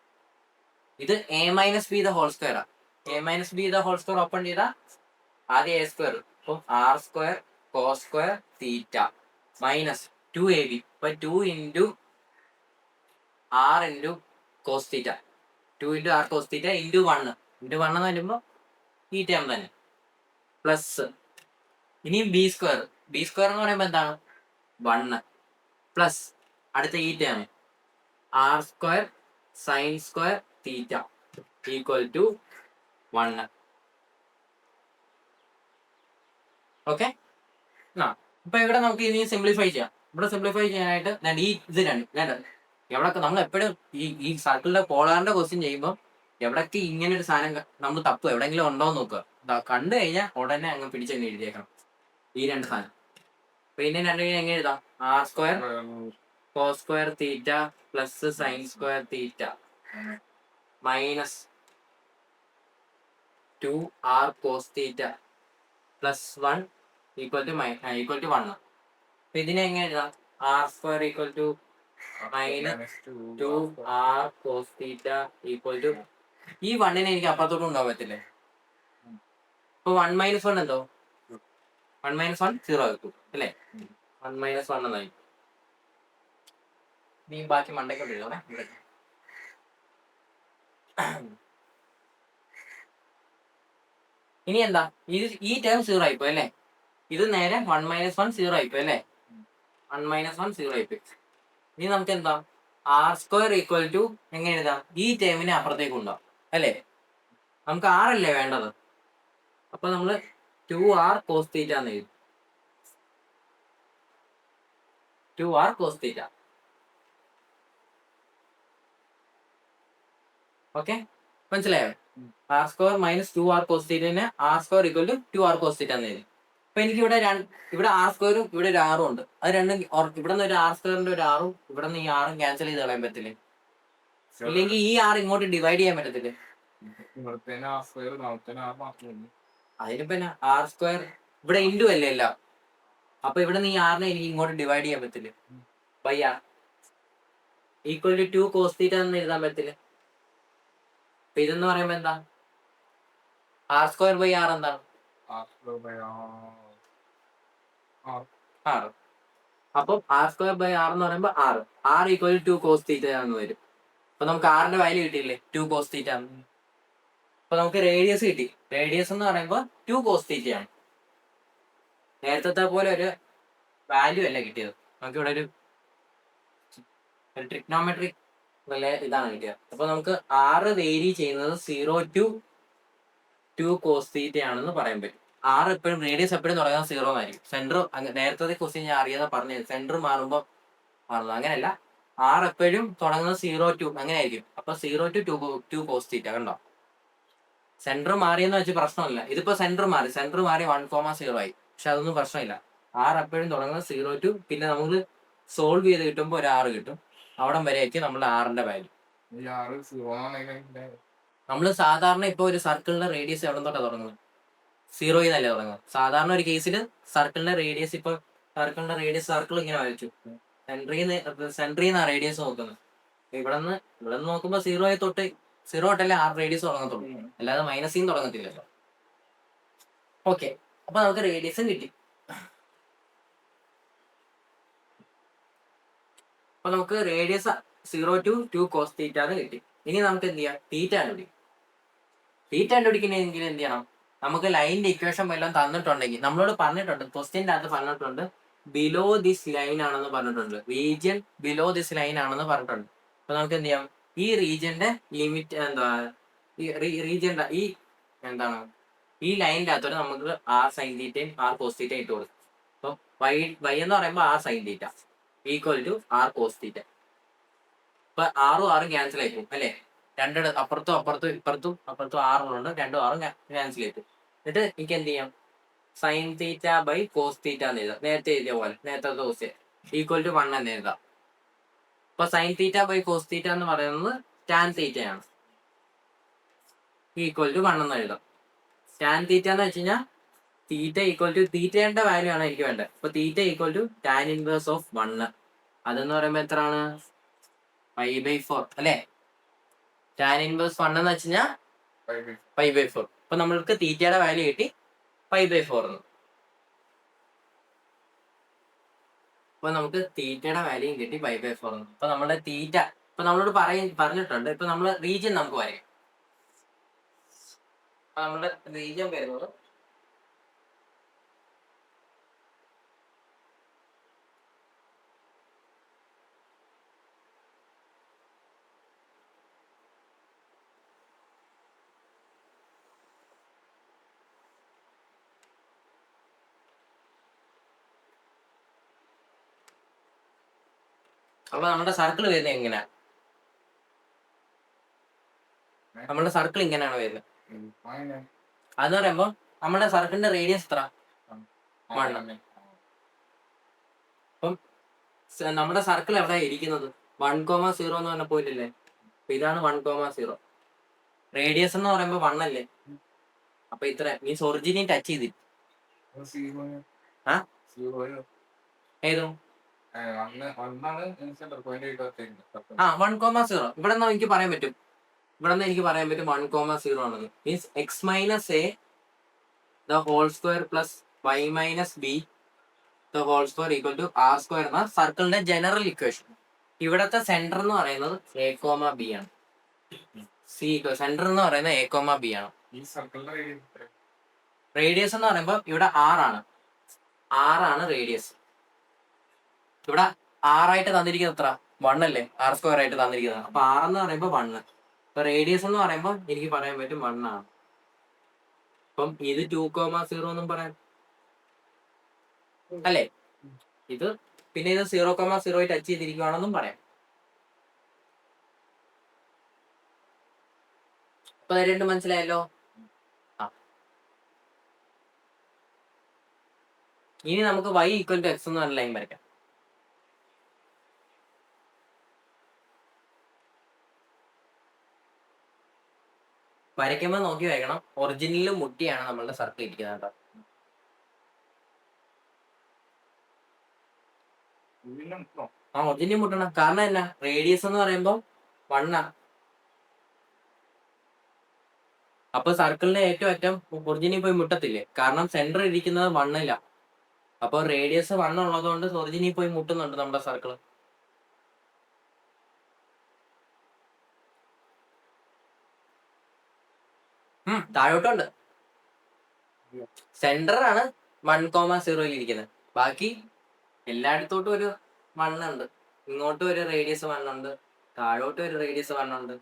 ഇത് a - b the whole square ആ. a - b the whole square open ചെയ്താ ആദ്യം a². അപ്പൊ r² cos² θ മൈനസ് 2ab. അപ്പൊ 2 × r × cos θ, 2 × r cos θ × 1 എന്ന് വരുമ്പോ ഈ ടേം തന്നെ പ്ലസ്. ഇനി b² എന്ന് പറയുമ്പോ എന്താണ്? 1 പ്ലസ് അടുത്ത ഈ ടേം r² sin² θ = 1. ഓക്കെ. ഇപ്പൊ ഇവിടെ നമുക്ക് ഇനി സിംപ്ലിഫൈ ചെയ്യാം. ഇവിടെ സിംപ്ലിഫൈ ചെയ്യാനായിട്ട് ഈ ഇത് രണ്ട് എവിടൊക്കെ നമ്മൾ എപ്പോഴും ഈ സർക്കിളിന്റെ പോളാറിന്റെ ക്വസ്റ്റ്യൻ ചെയ്യുമ്പോൾ എവിടൊക്കെ ഇങ്ങനെ ഒരു സാധനം നമ്മൾ തപ്പുക, എവിടെയെങ്കിലും ഉണ്ടോ എന്ന് നോക്കുക. കണ്ടു കഴിഞ്ഞാൽ ഉടനെ അങ്ങ് പിടിച്ചങ്ങ് എഴുതിയേക്കണം ഈ രണ്ട് സാധനം. പിന്നെ രണ്ടു കഴിഞ്ഞാൽ എങ്ങനെ എഴുതാം? r² cos² θ plus sin² θ minus 2r cos θ plus 1 = 1. അപ്പൊ ഇതിനെ എങ്ങനെ എഴുതാം? r² = -2r cos θ ഈ 1നെ എനിക്ക് അപ്പുറത്തോട്ട് കൊണ്ടുപോകാൻ പറ്റില്ലേ? അപ്പൊ 1 - 1 എന്തോ? 1 - 1 0 ആക്കും അല്ലേ? 1 - 1 എന്നായി. നീ ബാക്കി മണ്ടയ്ക്കോട്ട് എഴുതണേ. ഇനി എന്താ? ഈ ടേം 0 ആയിപ്പോ അല്ലേ? ഇത് നേരെ 1 - 1 0 ആയിപ്പോ അല്ലേ? 1 - 1 0 ആയിപ്പോയി. ഇനി നമുക്ക് എന്താ? r² = എങ്ങനെ എഴുതാം? ഈ ടേമിനെ അപ്പുറത്തേക്ക് ഉണ്ടാവും അല്ലേ? നമുക്ക് r അല്ലേ വേണ്ടത്? അപ്പൊ നമ്മള് 2r cos θ എന്ന് എഴുതും. 2r cos θ. ഓക്കെ, മനസ്സിലായോ? r² - 2r cos θ നെ r² = 2r cos θ എന്ന് എഴുതി. അപ്പൊ എനിക്ക് ഇവിടെ r²ഉം ഇവിടെ ഒരു r ഉം ഉണ്ട്. അത് രണ്ടും ഇവിടെ നിന്ന് ഒരു r²ന്റെ ഒരു r ഉം ഇവിടെ നിന്ന് ഈ r ഉം ക്യാൻസൽ ചെയ്ത് കളയാൻ പറ്റില്ലേ? ഇല്ലെങ്കിൽ ഈ r ഇങ്ങോട്ട് ഡിവൈഡ് ചെയ്യാൻ പറ്റത്തില്ലേ? അതിന് പിന്നെ r² ഇവിടെ ഇൻഡു അല്ലേ എല്ലാം. അപ്പൊ ഇവിടെ നിന്ന് ഈ r നെ എനിക്ക് ഇങ്ങോട്ട് ഡിവൈഡ് ചെയ്യാൻ പറ്റില്ലേ? ബൈ r = 2 cos θ എന്ന് എഴുതാൻ പറ്റില്ലേ? അപ്പൊ ഇതെന്ന് പറയുമ്പോ എന്താ? r² r എന്താണ്? r. അപ്പം r² r എന്ന് പറയുമ്പോ r = 2 cos θ എന്ന് വരും. അപ്പൊ നമുക്ക് r ന്റെ വാല്യൂ കിട്ടിയില്ലേ? 2 cos θ. അപ്പൊ നമുക്ക് റേഡിയസ് കിട്ടി. റേഡിയസ് എന്ന് പറയുമ്പോ 2 cos θ ആണ്. നേരത്തെ പോലെ ഒരു വാല്യൂ അല്ല കിട്ടിയത്, നമുക്ക് ഇവിടെ ഒരു ട്രിഗ്നോമെട്രിക് ഇതാണ് കിട്ടിയത്. അപ്പൊ നമുക്ക് r വേരി ചെയ്യുന്നത് 0 to 2 cos θ ആണെന്ന് പറയാൻ പറ്റും. r എപ്പോഴും റേഡിയസ് എപ്പോഴും തുടങ്ങുന്നത് 0 ആയിരിക്കും. സെന്റർ നേരത്തെ ക്വസ്റ്റ്യൻ ഞാൻ അറിയാതെ പറഞ്ഞത് സെന്റർ മാറുമ്പോൾ മാറുന്നത് അങ്ങനെയല്ല. r എപ്പോഴും തുടങ്ങുന്നത് 0 to അങ്ങനെ ആയിരിക്കും. അപ്പൊ 0 to 2 cos θ കണ്ടോ? സെന്റർ മാറിയെന്ന് വെച്ച് പ്രശ്നമില്ല. ഇതിപ്പോ സെന്റർ മാറി 1,0 ആയി. പക്ഷെ അതൊന്നും പ്രശ്നമില്ല. r എപ്പോഴും തുടങ്ങുന്നത് 0 to പിന്നെ നമുക്ക് സോൾവ് ചെയ്ത് കിട്ടുമ്പോൾ ഒരു r കിട്ടും. അവിടം വരെ ആയിരിക്കും നമ്മുടെ r ന്റെ വാല്യൂ. നമ്മൾ സാധാരണ ഇപ്പൊ ഒരു സർക്കിളിന്റെ റേഡിയസ് എവിടെ തൊട്ടാ തുടങ്ങുന്നത്? 0 എന്നല്ലേ തുടങ്ങുന്നത്. സാധാരണ ഒരു കേസിൽ സർക്കിളിന്റെ റേഡിയസ് സർക്കിൾ ഇങ്ങനെ വരച്ചു, സെൻട്രിൽ നിന്നാണ് റേഡിയസ് നോക്കുന്നത്. ഇവിടെ നിന്ന് നോക്കുമ്പോ 0 തൊട്ടല്ലേ r റേഡിയസ് തുടങ്ങത്തുള്ളൂ, അല്ലാതെ മൈനസിൽ നിന്ന് തുടങ്ങത്തില്ലല്ലോ. ഓക്കെ, അപ്പൊ നമുക്ക് റേഡിയസും കിട്ടി. അപ്പൊ നമുക്ക് റേഡിയസ് 0 to 2 cos θ എന്ന് കിട്ടി. ഇനി നമുക്ക് എന്ത് ചെയ്യാം, തീറ്റ കണ്ടുപിടിക്കും. തീറ്റ കണ്ടുപിടിക്കണമെങ്കിൽ എന്ത് ചെയ്യണം, നമുക്ക് ലൈനിന്റെ ഇക്വേഷൻ വല്ലതും തന്നിട്ടുണ്ടെങ്കിൽ, നമ്മളോട് പറഞ്ഞിട്ടുണ്ട് ക്വസ്റ്റ്യൻ്റെ അകത്ത് പറഞ്ഞിട്ടുണ്ട് ബിലോ ദിസ് ലൈൻ ആണെന്ന് പറഞ്ഞിട്ടുണ്ട്, റീജിയൻ ബിലോ ദിസ് ലൈൻ ആണെന്ന് പറഞ്ഞിട്ടുണ്ട്. അപ്പൊ നമുക്ക് എന്ത് ചെയ്യാം, ഈ റീജിയന്റെ ലിമിറ്റ് എന്താ, ഈ റീജിയന്റെ ഈ എന്താണ് ഈ ലൈനിന്റെ അകത്തോടെ നമുക്ക് ആർ സൈൻ തീറ്റയും ആർ കോസ് തീറ്റ ഇട്ട് കൊടുക്കും. അപ്പൊ വൈ എന്ന് പറയുമ്പോൾ r sine theta equal to r cos theta. ഇപ്പൊ ആറും ക്യാൻസൽ ആയി പോകും അല്ലെ, അപ്പുറത്തും ഇപ്പുറത്തും ആറുണ്ട്, രണ്ടും ക്യാൻസൽ ചെയ്തു. എന്നിട്ട് എനിക്ക് എന്ത് ചെയ്യാം, sine theta by cos theta എന്ന് എഴുതാം, നേരത്തെ എഴുതിയ പോലെ, നേരത്തെ ദിവസം ഈക്വൽ ടു 1 എന്ന് എഴുതാം. അപ്പൊ sine theta by cos theta എന്ന് പറയുന്നത് ടാൻ തീറ്റയാണ്, ഈക്വൽ ടു 1 എന്ന് എഴുതാം. ടാൻ തീറ്റ എന്ന് വെച്ച് കഴിഞ്ഞാൽ തീറ്റ ഈക്വൽ ടു, തീറ്റയുടെ വാല്യൂ ആണ് എനിക്ക് വേണ്ടത്. അപ്പൊ theta equal to tan inverse of 1. അതെന്ന് പറയുമ്പോൾ എത്രയാണ്, 5/4 അല്ലെ. ടാൻ ഇൻവേഴ്സ് 1 എന്ന് വെച്ച് കഴിഞ്ഞാൽ 5/4. അപ്പൊ നമ്മൾക്ക് തീറ്റയുടെ വാല്യൂ കിട്ടി 5/4 എന്ന്. അപ്പൊ നമുക്ക് തീറ്റയുടെ വാല്യൂ കിട്ടി 5/4 എന്ന്. അപ്പൊ നമ്മുടെ തീറ്റ ഇപ്പൊ നമ്മളോട് പറഞ്ഞിട്ടുണ്ട്. ഇപ്പൊ നമ്മള് റീജിയൻ നമുക്ക് വരയ്ക്കാം. അപ്പൊ നമ്മുടെ റീജിയൻ വരുന്നത് അപ്പൊ നമ്മുടെ സർക്കിൾ വരുന്നത് എങ്ങനെയാ, നമ്മുടെ സർക്കിൾ ഇങ്ങനെയാണ് വരുന്നത്. അതെന്ന് പറയുമ്പോ നമ്മുടെ സർക്കിളിന്റെ റേഡിയസ് എത്ര, 1. അപ്പം നമ്മുടെ സർക്കിൾ എവിടെയാണ് ഇരിക്കുന്നത്, 1,0 എന്ന് പറഞ്ഞ പോയിട്ടില്ലേ. അപ്പൊ ഇതാണ് 1,0. റേഡിയസ് എന്ന് പറയുമ്പോ 1 അല്ലേ. അപ്പൊ ഇത്ര മീൻസ് ഒറിജിനെ ടച്ച് ചെയ്തിട്ട് ഏതോ 1,0. ഇവിടെ നിന്ന് എനിക്ക് പറയാൻ പറ്റും, 1,0 ആണെന്ന്. Means x minus a the whole square plus y minus b the whole square equal to r square എന്ന സർക്കിളിന്റെ ജനറൽ ഇക്വേഷൻ. ഇവിടത്തെ സെന്റർ എന്ന് പറയുന്നത് A, B ആണ്. സെന്റർ എന്ന് പറയുന്നത് A, B ആണ്. റേഡിയസ് എന്ന് പറയുമ്പോൾ ഇവിടെ ആറാണ് റേഡിയസ്. ഇവിടെ ആറായിട്ട് തന്നിരിക്കുന്നത് എത്ര, 1 അല്ലേ, ആർ സ്ക്വയർ ആയിട്ട് തന്നിരിക്കുന്നത്. അപ്പൊ 6 എന്ന് പറയുമ്പോൾ 1. അപ്പൊ റേഡിയസ് എന്ന് പറയുമ്പോൾ എനിക്ക് പറയാൻ പറ്റും 1 ആണ്. അപ്പം ഇത് 2,0 എന്നും പറയാം അല്ലേ. ഇത് പിന്നെ ഇത് 0,0 ടച്ച് ചെയ്തിരിക്കുകയാണെന്നും പറയാം. അപ്പൊ രണ്ടും മനസ്സിലായല്ലോ. ഇനി നമുക്ക് y ഈക്വൽ ടു എക്സ് എന്ന് പറഞ്ഞ ലൈൻ വരയ്ക്കാം. വരയ്ക്കുമ്പോൾ നോക്കി വരയ്ക്കണം, ഒറിജിനലിൽ മുട്ടിയാണ് നമ്മളുടെ സർക്കിൾ ഇരിക്കുന്നത് കേട്ടോ. ഒറിജിനൽ മുട്ടണം. കാരണം എന്നാ, റേഡിയസ് എന്ന് പറയുമ്പോൾ 1 അപ്പൊ സർക്കിളിന്റെ ഏറ്റവും അറ്റം ഒറിജിനിൽ പോയി മുട്ടത്തില്ലേ, കാരണം സെന്റർ ഇരിക്കുന്നത് 1 അപ്പൊ റേഡിയസ് 1 ഉള്ളതുകൊണ്ട് ഒറിജിനിൽ പോയി മുട്ടുന്നുണ്ട് നമ്മുടെ സർക്കിൾ. താഴോട്ടുണ്ട്. സെന്റർ ആണ് 1,0 ഇരിക്കുന്നത്. ബാക്കി എല്ലായിടത്തോട്ടും ഒരു 1 ഉണ്ട്. ഇങ്ങോട്ടും ഒരു റേഡിയസ് 1 ഉണ്ട്, താഴോട്ടും ഒരു റേഡിയസ് 1 ഉണ്ട്.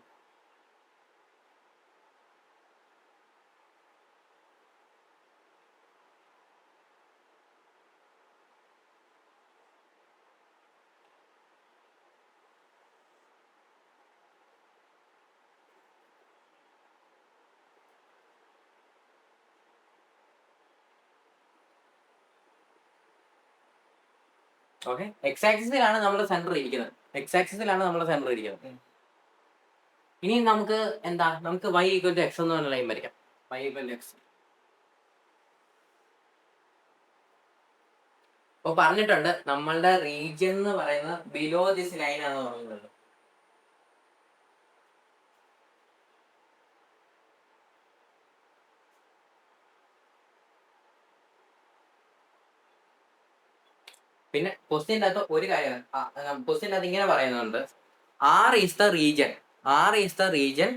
ഓക്കെ, എക്സ് ആക്സിസിലാണ് നമ്മുടെ സെന്റർ ഇരിക്കുന്നത്. ഇനി നമുക്ക് എന്താ, നമുക്ക് y ഈക്വൽ ടു എക്സ് എന്ന് പറഞ്ഞ ലൈൻ വരയ്ക്കാം. y equal to x. അപ്പൊ പറഞ്ഞിട്ടുണ്ട് നമ്മളുടെ റീജിയൻ എന്ന് പറയുന്നത് ബിലോ ദിസ് ലൈൻ ആണെന്ന് പറയുന്നത്. പിന്നെ ക്വസ്റ്റ്യൻ്റെ അകത്ത് ഒരു കാര്യം, ക്വസ്റ്റ്യൻ്റെ അകത്ത് ഇങ്ങനെ പറയുന്നുണ്ട്, r is the region, r is the region,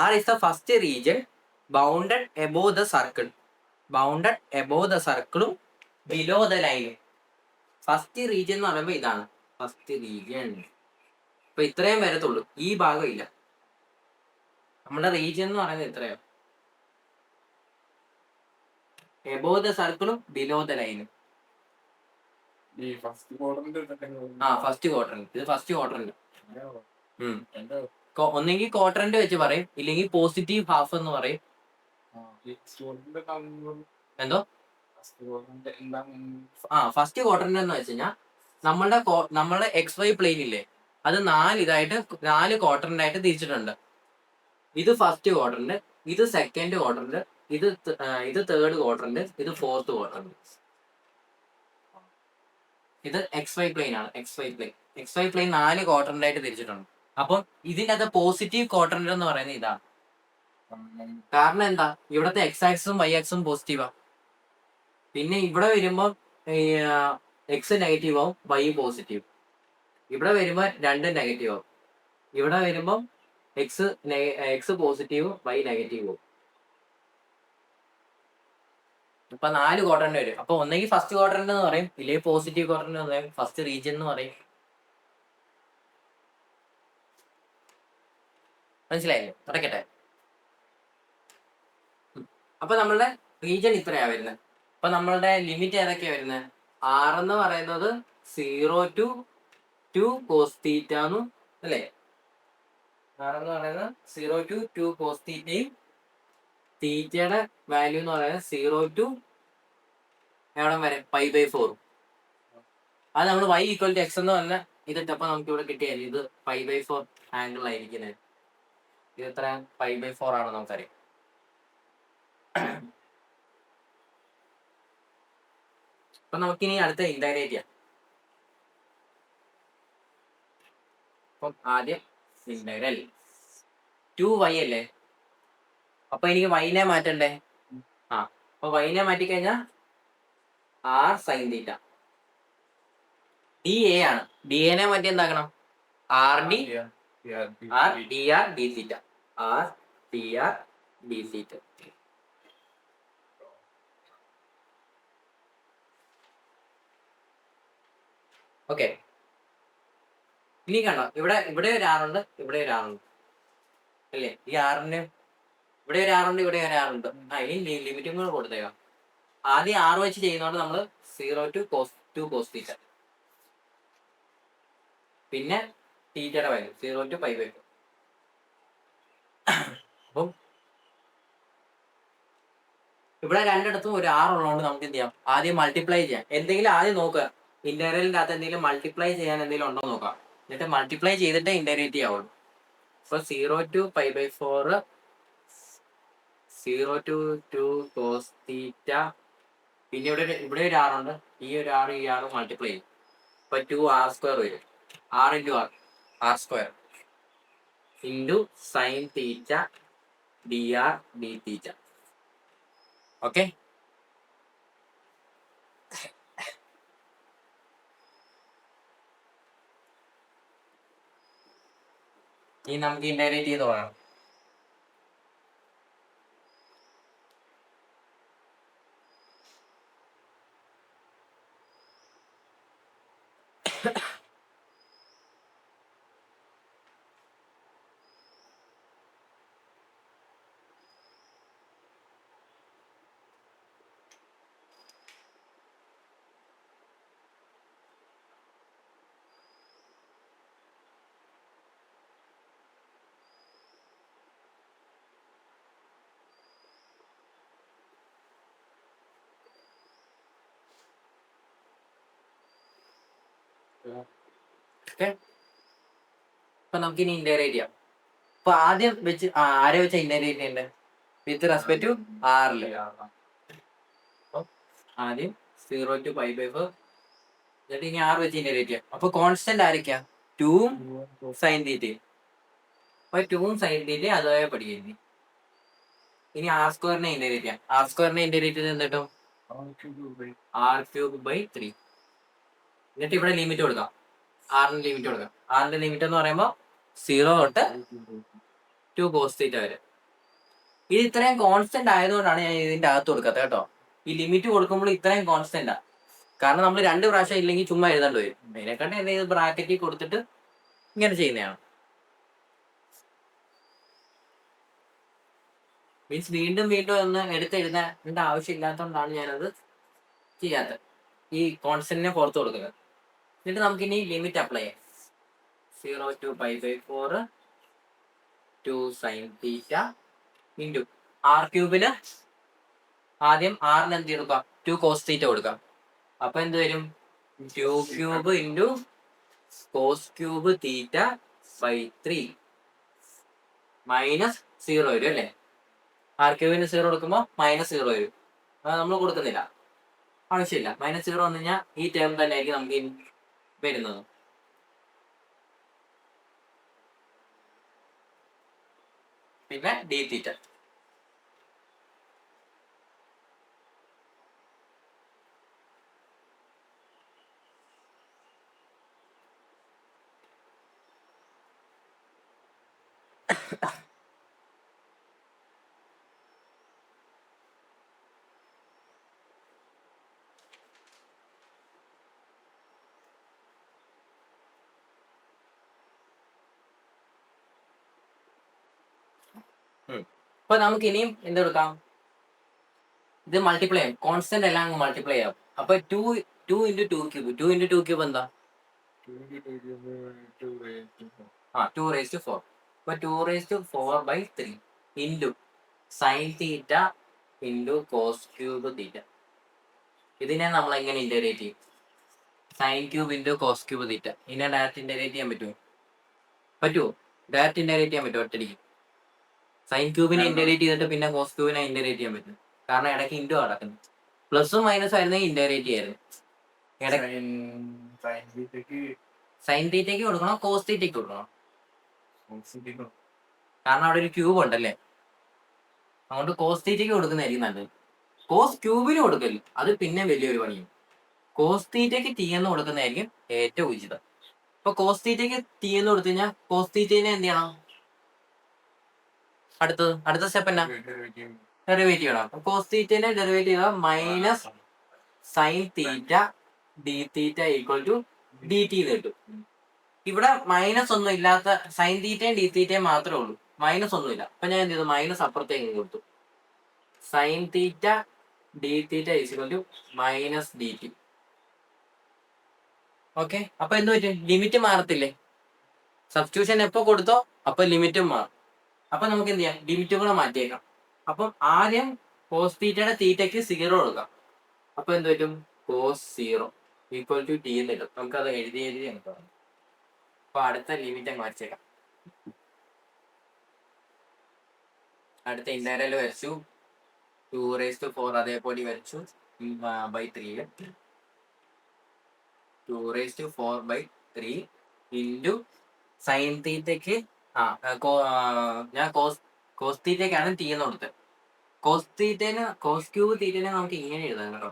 r is the first region bounded above the circle, bounded above the സർക്കിളും ബിലോ ദ ലൈനും. ഫസ്റ്റ് റീജിയൻ എന്ന് പറയുമ്പോൾ ഇതാണ് ഫസ്റ്റ് റീജിയൻ. അപ്പൊ ഇത്രയും വരത്തുള്ളൂ, ഈ ഭാഗം ഇല്ല. നമ്മുടെ റീജിയൻ എന്ന് പറയുന്നത് ഇത്രയോ, എബോവ് ദ സർക്കിളും ബിലോ ദ ലൈനും. ഫസ്റ്റ് ക്വാഡ്രന്റ്, ഇത് ഫസ്റ്റ് ക്വാഡ്രന്റ്. ഒന്നെങ്കിൽ ക്വാഡ്രന്റ് വെച്ച് പറയും, ഇല്ലെങ്കിൽ പോസിറ്റീവ് ഹാഫ് എന്ന് പറയും. എന്തോ ഫസ്റ്റ് ക്വാഡ്രന്റ് എന്ന് വെച്ച് കഴിഞ്ഞാൽ നമ്മളുടെ XY പ്ലെയിൻ ഇല്ലേ, അത് 4 ക്വാഡ്രന്റ് ആയിട്ട് തിരിച്ചിട്ടുണ്ട്. ഇത് ഫസ്റ്റ് ക്വാഡ്രന്റ്, ഇത് സെക്കൻഡ് ക്വാഡ്രന്റ്, ഇത് തേർഡ് ക്വാഡ്രന്റ്, ഇത് ഫോർത്ത് ക്വാഡ്രന്റ്. ഇത് XY പ്ലെയിൻ ആണ്. XY പ്ലെയിൻ 4 ക്വാഡ്രന്റ് ആയിട്ട് തിരിച്ചിട്ടുണ്ട്. അപ്പം ഇതിൻ്റെ അകത്ത് പോസിറ്റീവ് ക്വാഡ്രന്റ് എന്ന് പറയുന്നത് ഇതാണ്. കാരണം എന്താ, ഇവിടത്തെ X ആക്സും Y ആക്സും പോസിറ്റീവാ. പിന്നെ ഇവിടെ വരുമ്പോൾ X നെഗറ്റീവ് ആവും, Y പോസിറ്റീവ്. ഇവിടെ വരുമ്പോൾ 2 നെഗറ്റീവ് ആവും. ഇവിടെ വരുമ്പോൾ X പോസിറ്റീവ്, Y നെഗറ്റീവ് ആവും. ഇപ്പൊ 4 ക്വാഡ്രന്റ് വരും. അപ്പൊ ഒന്നെങ്കിൽ ഫസ്റ്റ് ക്വാഡ്രന്റ് എന്ന് പറയും, ഇല്ലെങ്കിൽ പോസിറ്റീവ് ക്വാഡ്രന്റ് എന്ന് പറയും, ഫസ്റ്റ് റീജിയൻ എന്ന് പറയും. മനസ്സിലായില്ലേ? നടക്കട്ടെ. അപ്പൊ നമ്മളുടെ റീജിയൻ ഇത്രയാ വരുന്നത്. അപ്പൊ നമ്മളുടെ ലിമിറ്റ് ഏതൊക്കെയാ വരുന്നത്? R എന്ന് പറയുന്നത് 0 to 2 cos θ എന്നും അല്ലേ? R എന്ന് പറയുന്നത് 0 to 2 cos θയും തീറ്റയുടെ വാല്യൂ എന്ന് പറയുന്നത് 0 to എവിടം വരെ π/4. അത് നമ്മൾ y = x എന്ന് പറഞ്ഞ ഇതിട്ടപ്പോൾ നമുക്ക് ഇവിടെ കിട്ടിയാൽ ഇത് π/4 ആംഗിൾ ആയിരിക്കുന്നത്. ഇത് എത്ര π/4 ആണ് നമുക്കറിയാം. അപ്പൊ നമുക്കിനി അടുത്ത ഇന്റഗ്രേറ്റ് ചെയ്യാം. അപ്പം ആദ്യം ഇന്റഗ്രൽ 2y അല്ലേ, അപ്പൊ എനിക്ക് y മാറ്റണ്ടേ? അപ്പൊ y മാറ്റിക്കഴിഞ്ഞാൽ r sin θ. dA ആണ്. dA മാറ്റി എന്താക്കണം? rd r dr dθ, r dr dθ. Okay, ഇനി കണ്ടോ, ഇവിടെ ഒരു ആറുണ്ട്, ഇവിടെ ഒരു ആറുണ്ട് അല്ലേ? ഈ ആറിന് ഇവിടെ ഒരു ആറുണ്ട്, ഇവിടെ ഒരു ആറുണ്ട്. ഇനി ലിമിറ്റും കൂടെ കൊടുത്തേക്കാം. ആദ്യം 6 വെച്ച് ചെയ്യുന്നതുകൊണ്ട് നമ്മൾ 0 to cos θ, പിന്നെ തീറ്റയുടെ വാല്യൂ 0 to π/4. അപ്പം ഇവിടെ രണ്ടിടത്തും ഒരു 6 ഉള്ളതുകൊണ്ട് നമുക്ക് എന്ത് ചെയ്യാം, ആദ്യം മൾട്ടിപ്ലൈ ചെയ്യാം. എന്തെങ്കിലും ആദ്യം നോക്കുക, ഇന്റഗ്രലിന്റെ അകത്ത് എന്തെങ്കിലും മൾട്ടിപ്ലൈ ചെയ്യാൻ എന്തെങ്കിലും ഉണ്ടോ നോക്കാം. എന്നിട്ട് മൾട്ടിപ്ലൈ ചെയ്തിട്ട് ഇന്റഗ്രേറ്റ് ചെയ്യാവുള്ളൂ. അപ്പൊ 0 to π/4, 0 to 2 cos θ, പിന്നെ ഇവിടെ ഒരു ആറുണ്ട്, ഈ ഒരു ആറ് മൾട്ടിപ്ലൈ ചെയ്യും. അപ്പൊ 2r² വരും. r × r² into sin θ dr dθ. Okay, ഇനി നമുക്ക് ഇന്റഗ്രേറ്റ് ചെയ്ത് പോകാം. ഓക്കെ, അപ്പൊ നമുക്ക് ഇനി ഇന്റഗ്രേറ്റ് ചെയ്യാം. അപ്പൊ ആദ്യം വെച്ച് ആരെ വെച്ചാ ഇന്റഗ്രേറ്റ് ചെയ്യണ്ടേ? വിത്ത് റെസ്പെക്ട് ടു ആറില്. ആദ്യം 0 to π/4, എന്നിട്ട് ഇനി 6 വെച്ച് ഇന്റഗ്രേറ്റ് ചെയ്യാം. അപ്പൊ കോൺസ്റ്റന്റ് ആരൊക്കെയാ? 2ഉം sin θ. അപ്പൊ 2ഉം sin θ അതുപോലെ പഠിക്കുന്നു. ഇനി r² ഇന്റഗ്രേറ്റ് ചെയ്യാം. r² ഇന്റഗ്രേറ്റ് ചെയ്ത് എന്ത് കിട്ടും? r³ / 3. എന്നിട്ട് ഇവിടെ ലിമിറ്റ് കൊടുക്കാം, ആറിന് ലിമിറ്റ് കൊടുക്കാം. ആറിന്റെ ലിമിറ്റ് എന്ന് പറയുമ്പോൾ 0 തൊട്ട് 2 cos θ വരെ. ഇത് ഇത്രയും കോൺസ്റ്റന്റ് ആയതുകൊണ്ടാണ് ഞാൻ ഇതിന്റെ അകത്ത് കൊടുക്കാത്തത് കേട്ടോ. ഈ ലിമിറ്റ് കൊടുക്കുമ്പോൾ ഇത്രയും കോൺസ്റ്റന്റാ, കാരണം നമ്മൾ 2 പ്രാവശ്യം ഇല്ലെങ്കിൽ ചുമ്മാ എഴുതേണ്ടി വരും. അതിനെക്കാട്ടും എന്തെങ്കിലും ബ്രാക്കറ്റിൽ കൊടുത്തിട്ട് ഇങ്ങനെ ചെയ്യുന്നതാണ്. മീൻസ് വീണ്ടും വീണ്ടും ഒന്ന് എടുത്തെഴുതേണ്ട ആവശ്യമില്ലാത്തതുകൊണ്ടാണ് ഞാനത് ചെയ്യാത്തത്, ഈ കോൺസ്റ്റന്റിനെ പുറത്ത് കൊടുക്കുന്നത്. എന്നിട്ട് നമുക്കിനി ലിമിറ്റ് അപ്ലൈ ചെയ്യാം. 0 to π/4 2 sin θ ഇൻറ്റു ആർ ക്യൂബിന് ആദ്യം ആറിന് എന്ത് കൊടുക്കാം, 2 cos θ കൊടുക്കാം. അപ്പൊ എന്ത് വരും, 2 cube into cos cube θ/3 minus 0 വരും അല്ലേ. ആർ ക്യൂബിന് 0 കൊടുക്കുമ്പോൾ -0 വരും. അത് നമ്മൾ കൊടുക്കുന്നില്ല, ആവശ്യമില്ല. -0 വന്നു കഴിഞ്ഞാൽ ഈ ടേം തന്നെ ആയിരിക്കും നമുക്ക് വരുന്നത്. പിന്നെ dθ. അപ്പൊ നമുക്ക് ഇനിയും എന്തെടുക്കാം, ഇത് മൾട്ടിപ്ലൈ ചെയ്യാം, കോൺസ്റ്റന്റ് എല്ലാം അങ്ങ് മൾട്ടിപ്ലൈ ചെയ്യാം. അപ്പൊ 2 × 2 ക്യൂബ്, 2 × 2 ക്യൂബ് എന്താ, 2⁴. അപ്പൊ 2⁴/3 into sine theta into cos cube theta. ഇതിനെ നമ്മൾ എങ്ങനെ ഇന്റഗ്രേറ്റ് ചെയ്യും, sine cube into cos cube theta. ഇതിനെ ഡയറക്റ്റ് ഇന്റഗ്രേറ്റ് ചെയ്യാൻ പറ്റുമോ? ഡയറക്റ്റ് ഇന്റഗ്രേറ്റ് ചെയ്യാൻ പറ്റുമോ ഒറ്റടിക്ക്? സൈൻ ക്യൂബിനെ ഇന്റഗ്രേറ്റ് ചെയ്തിട്ട് പിന്നെ കോസ് ക്യൂബിനെ ഇന്റഗ്രേറ്റ് ചെയ്യാൻ പറ്റും, കാരണം ഇടയ്ക്ക് ഇൻറ്റു നടക്കുന്നു. പ്ലസും മൈനസും ആയിരുന്നെങ്കിൽ ഇന്റഗ്രേറ്റ് ചെയ്യായിരുന്നു. സൈൻ തീറ്റയ്ക്ക് കൊടുക്കണോ കോസ് തീറ്റയ്ക്ക് കൊടുക്കണോ? കാരണം അവിടെ ഒരു ക്യൂബ് ഉണ്ടല്ലേ, അതുകൊണ്ട് കോസ് തീറ്റയ്ക്ക് കൊടുക്കുന്നതായിരിക്കും നല്ലത്. കോസ് ക്യൂബിന് കൊടുക്കല് അത് പിന്നെ വലിയൊരു പണിയും. കോസ് തീറ്റയ്ക്ക് ടി എന്ന് കൊടുക്കുന്നതായിരിക്കും ഏറ്റവും ഉചിതം. ഇപ്പൊ കോസ് തീറ്റയ്ക്ക് ടി എന്ന് കൊടുത്തു കഴിഞ്ഞാൽ കോസ് തീറ്റനെ എന്ത് ചെയ്യണം, അടുത്ത സ്റ്റെപ്പ് എന്നാ, ഡെറിവേറ്റ് ചെയ്യണം. കോസ് തീറ്റനെ ഡെറിവേറ്റ് ചെയ്താൽ minus sine theta d theta equal to d t എന്ന് കിട്ടും. ഇവിടെ മൈനസ് ഒന്നും ഇല്ലാത്ത സൈൻ തീറ്റയും ഡി തീറ്റയും മാത്രമേ ഉള്ളൂ, മൈനസ് ഒന്നുമില്ല. അപ്പൊ ഞാൻ എന്ത് ചെയ്തു, മൈനസ് അപ്പുറത്തേക്ക് കൊടുത്തു. Sine theta d theta equal to minus d t. Okay, അപ്പൊ എന്ത് പറ്റും, ലിമിറ്റ് മാറത്തില്ലേ. സബ്സ്റ്റിറ്റ്യൂഷൻ എപ്പോ കൊടുത്തോ അപ്പൊ ലിമിറ്റും മാറും. അപ്പൊ നമുക്ക് എന്ത് ചെയ്യാം, ലിമിറ്റുകളെ മാറ്റിയേക്കാം. അപ്പം ആദ്യം കോസ് തീറ്റയുടെ തീറ്റയ്ക്ക് 0 കൊടുക്കാം. അപ്പൊ എന്ത് പറ്റും, കോസ് 0 ഈക്വൽ ടു ടി എന്ന് കിട്ടും. നമുക്കത് എഴുതി നമുക്ക്. അപ്പൊ അടുത്ത ലിമിറ്റ് അങ്ങ് വരച്ചേക്കാം. അടുത്ത ഇന്റഗ്രൽ വരച്ചു, 2⁴ അതേപോലെ വരച്ചു /3 2⁴/3 ഇൻറ്റു സൈൻ തീറ്റയ്ക്ക് ഞാൻ കോസ് തീറ്റയ്ക്കാണ് ടി എന്ന് കൊടുത്തത്. കോസ് ക്യൂബ് തീറ്റനെ നമുക്ക് ഇങ്ങനെ എഴുതാം കേട്ടോ,